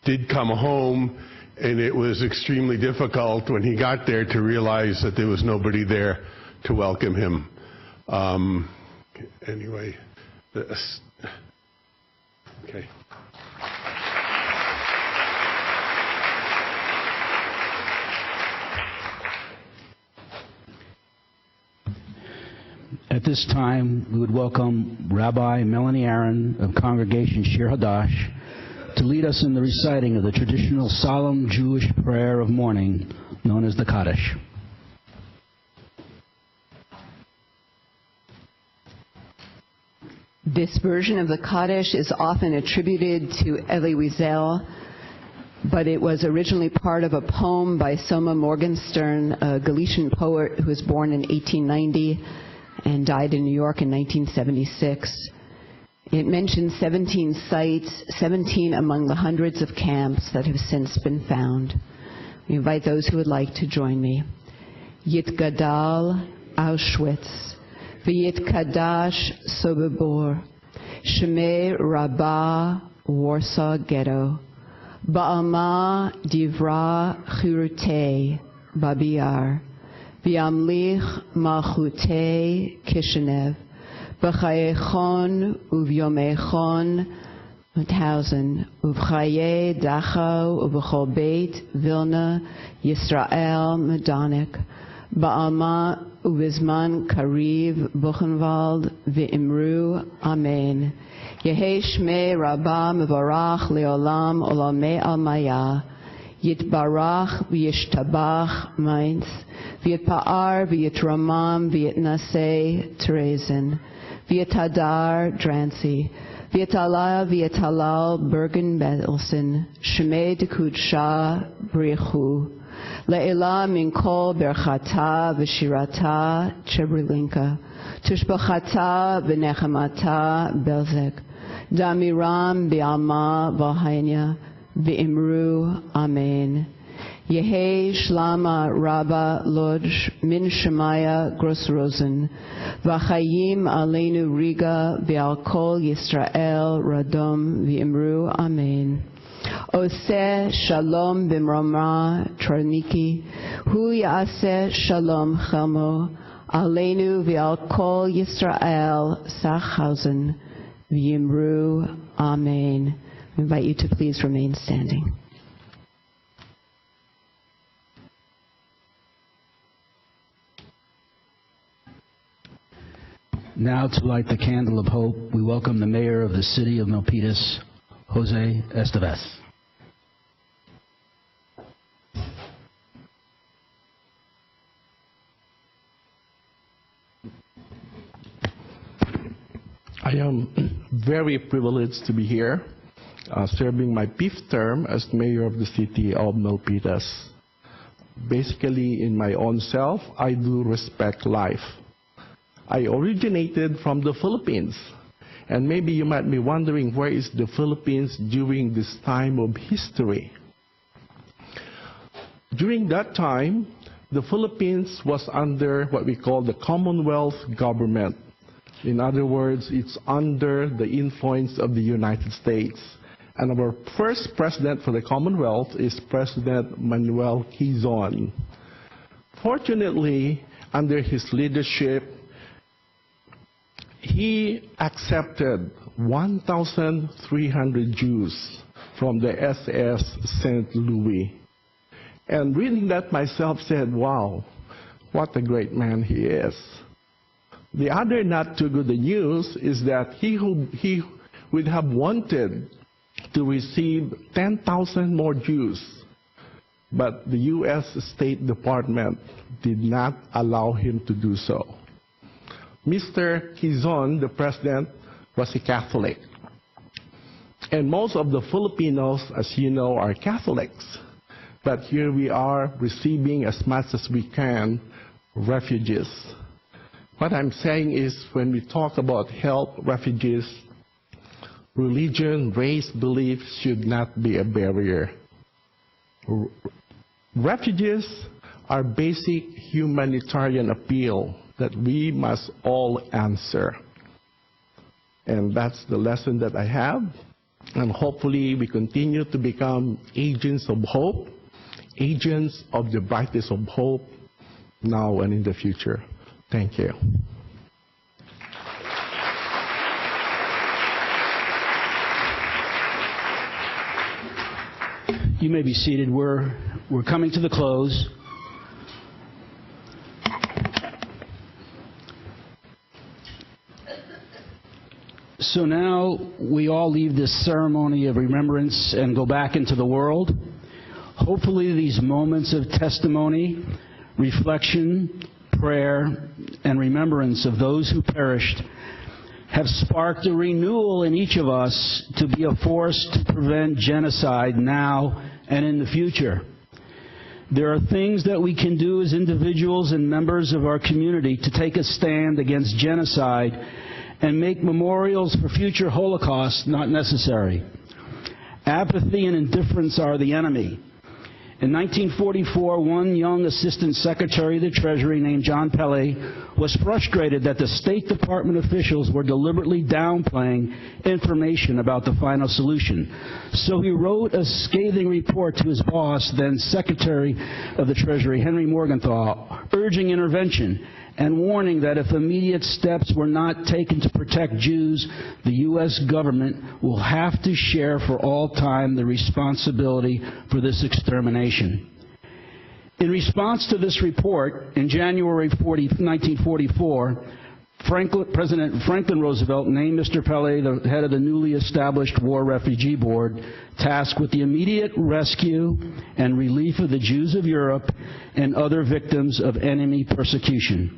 did come home, and it was extremely difficult when he got there to realize that there was nobody there to welcome him. Anyway, okay. At this time, we would welcome Rabbi Melanie Aaron of Congregation Shir Hadash to lead us in the reciting of the traditional solemn Jewish prayer of mourning known as the Kaddish. This version of the Kaddish is often attributed to Elie Wiesel, but it was originally part of a poem by Soma Morgenstern, a Galician poet who was born in 1890 and died in New York in 1976. It mentions 17 sites, 17 among the hundreds of camps that have since been found. We invite those who would like to join me. Yitgadal Auschwitz. V'yitkadash Sobibor, Shemei Rabbah, Warsaw Ghetto, Ba'alma Divra Chirutei, Babiar, V'yamlich Malchutei, Kishinev, B'chayechon Uvyomechon, Mauthausen, Uvchaye Dachau, Uvchol Beit, Vilna, Yisrael, Medonik, Ba'alma Ubizman Kariv Buchenwald V'imru Amen. Yehi Shmei Rabbah Mevarach Leolam Olamei Almaya. Yitbarach V'yishtabach Mainz. V'yitpa'ar V'yitramam V'yitnaseh Terezin. V'yitadar Drancy. V'yitalal V'yitalal Bergen Bedelson. Shmei Dekudsha Brichu. Le'ila min kol berchata v'shirata chebrilinka, tushbachata v'nechamata belzek, damiram bi'alma v'hainya v'imru amen. Yehi shlama rabba lodge min shemaya grosrosen, v'chayim aleinu riga v'al kol Yisrael radom v'imru amen. Oseh shalom b'mromra troniki, hu yaseh shalom chelmo, aleinu v'al kol Yisrael sachhausen v'yimru amen. I invite you to please remain standing. Now to light the candle of hope, we welcome the mayor of the city of Milpitas, Jose Estevez. I am very privileged to be here, serving my 5th term as mayor of the city of Milpitas. Basically, in my own self, I do respect life. I originated from the Philippines, and maybe you might be wondering, where is the Philippines during this time of history? During that time, the Philippines was under what we call the Commonwealth government. In other words, it's under the influence of the United States. And our first president for the Commonwealth is President Manuel Quezon. Fortunately, under his leadership, he accepted 1,300 Jews from the SS St. Louis. And reading that myself said, wow, what a great man he is. The other not too good news is that he would have wanted to receive 10,000 more Jews, but the U.S. State Department did not allow him to do so. Mr. Quezon, the president, was a Catholic. And most of the Filipinos, as you know, are Catholics. but here we are receiving as much as we can refugees. What I'm saying is when we talk about help refugees, religion, race, belief should not be a barrier. Refugees are basic humanitarian appeal that we must all answer. And that's the lesson that I have. And hopefully we continue to become agents of hope, agents of the brightest of hope now and in the future. Thank you. You may be seated. We're coming to the close. So now we all leave this ceremony of remembrance and go back into the world. Hopefully these moments of testimony, reflection, prayer, and remembrance of those who perished have sparked a renewal in each of us to be a force to prevent genocide now and in the future. There are things that we can do as individuals and members of our community to take a stand against genocide and make memorials for future Holocausts not necessary. Apathy and indifference are the enemy. In 1944, one young Assistant Secretary of the Treasury named John Pele was frustrated that the State Department officials were deliberately downplaying information about the final solution. So he wrote a scathing report to his boss, then Secretary of the Treasury, Henry Morgenthau, urging intervention and warning that if immediate steps were not taken to protect Jews, the U.S. government will have to share for all time the responsibility for this extermination. In response to this report, in January 1944, President Franklin Roosevelt named Mr. Pele the head of the newly established War Refugee Board, tasked with the immediate rescue and relief of the Jews of Europe and other victims of enemy persecution.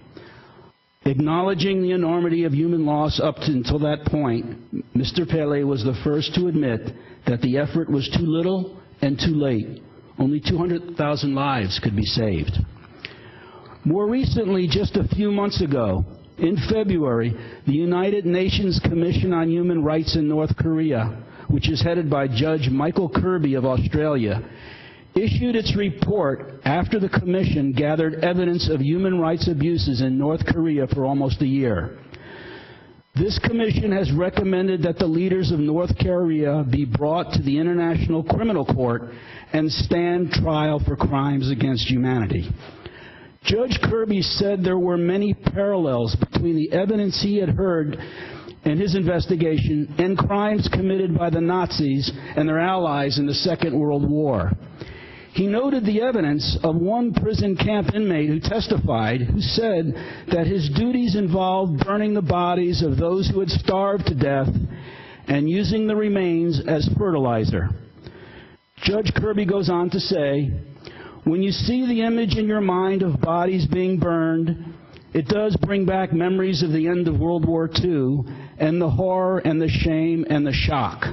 Acknowledging the enormity of human loss up until that point, Mr. Pele was the first to admit that the effort was too little and too late. Only 200,000 lives could be saved. More recently, just a few months ago, in February, the United Nations Commission on Human Rights in North Korea, which is headed by Judge Michael Kirby of Australia, issued its report after the Commission gathered evidence of human rights abuses in North Korea for almost a year. This Commission has recommended that the leaders of North Korea be brought to the International Criminal Court and stand trial for crimes against humanity. Judge Kirby said there were many parallels between the evidence he had heard in his investigation and crimes committed by the Nazis and their allies in the Second World War. He noted the evidence of one prison camp inmate who testified, who said that his duties involved burning the bodies of those who had starved to death and using the remains as fertilizer. Judge Kirby goes on to say, when you see the image in your mind of bodies being burned, it does bring back memories of the end of World War II and the horror and the shame and the shock.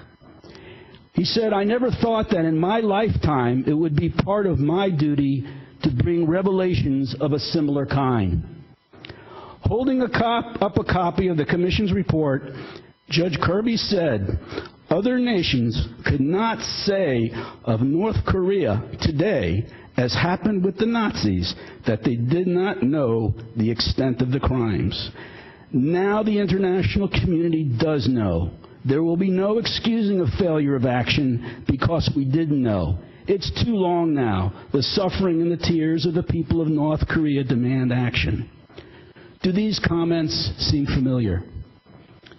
He said, I never thought that in my lifetime it would be part of my duty to bring revelations of a similar kind. Holding up a copy of the Commission's report, Judge Kirby said, other nations could not say of North Korea today, as happened with the Nazis, that they did not know the extent of the crimes. Now the international community does know. There will be no excusing of failure of action because we didn't know. It's too long now. The suffering and the tears of the people of North Korea demand action. Do these comments seem familiar?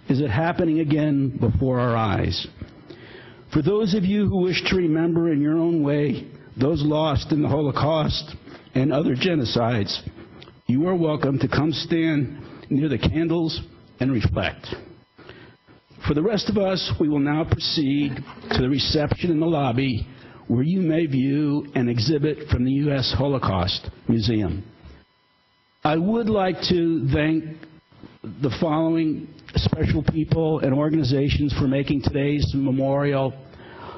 Is it happening again before our eyes? For those of you who wish to remember in your own way those lost in the Holocaust and other genocides, you are welcome to come stand near the candles and reflect. For the rest of us, we will now proceed to the reception in the lobby where you may view an exhibit from the U.S. Holocaust Museum. I would like to thank the following special people and organizations for making today's memorial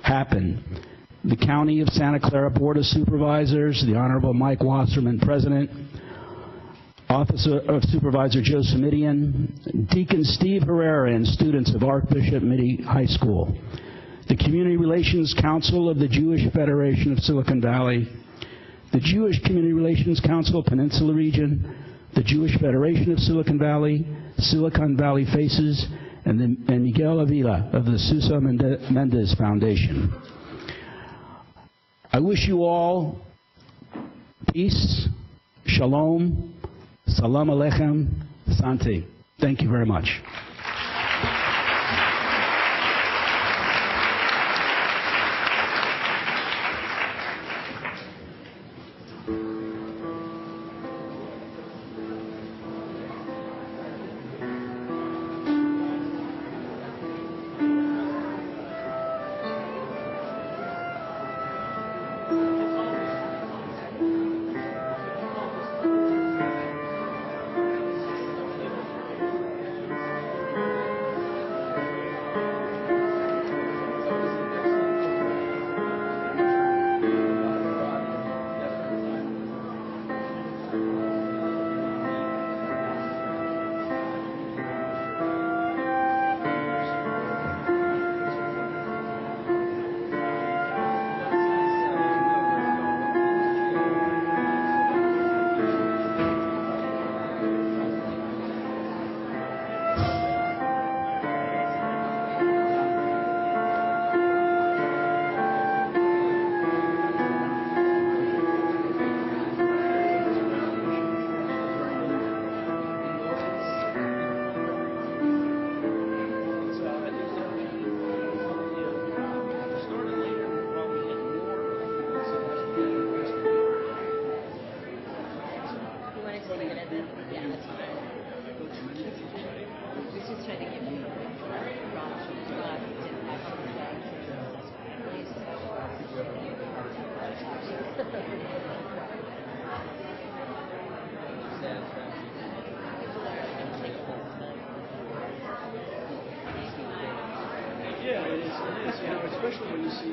happen. the County of Santa Clara Board of Supervisors, the Honorable Mike Wasserman, President, Office of Supervisor Joe Simidian, Deacon Steve Herrera, and students of Archbishop Mitty High School, the Community Relations Council of the Jewish Federation of Silicon Valley, the Jewish Community Relations Council Peninsula Region, the Jewish Federation of Silicon Valley Faces, and Miguel Avila of the Susa Mendez Foundation. I wish you all peace, shalom, salam aleichem, santi. Thank you very much. Yeah, it is. You know, especially when you see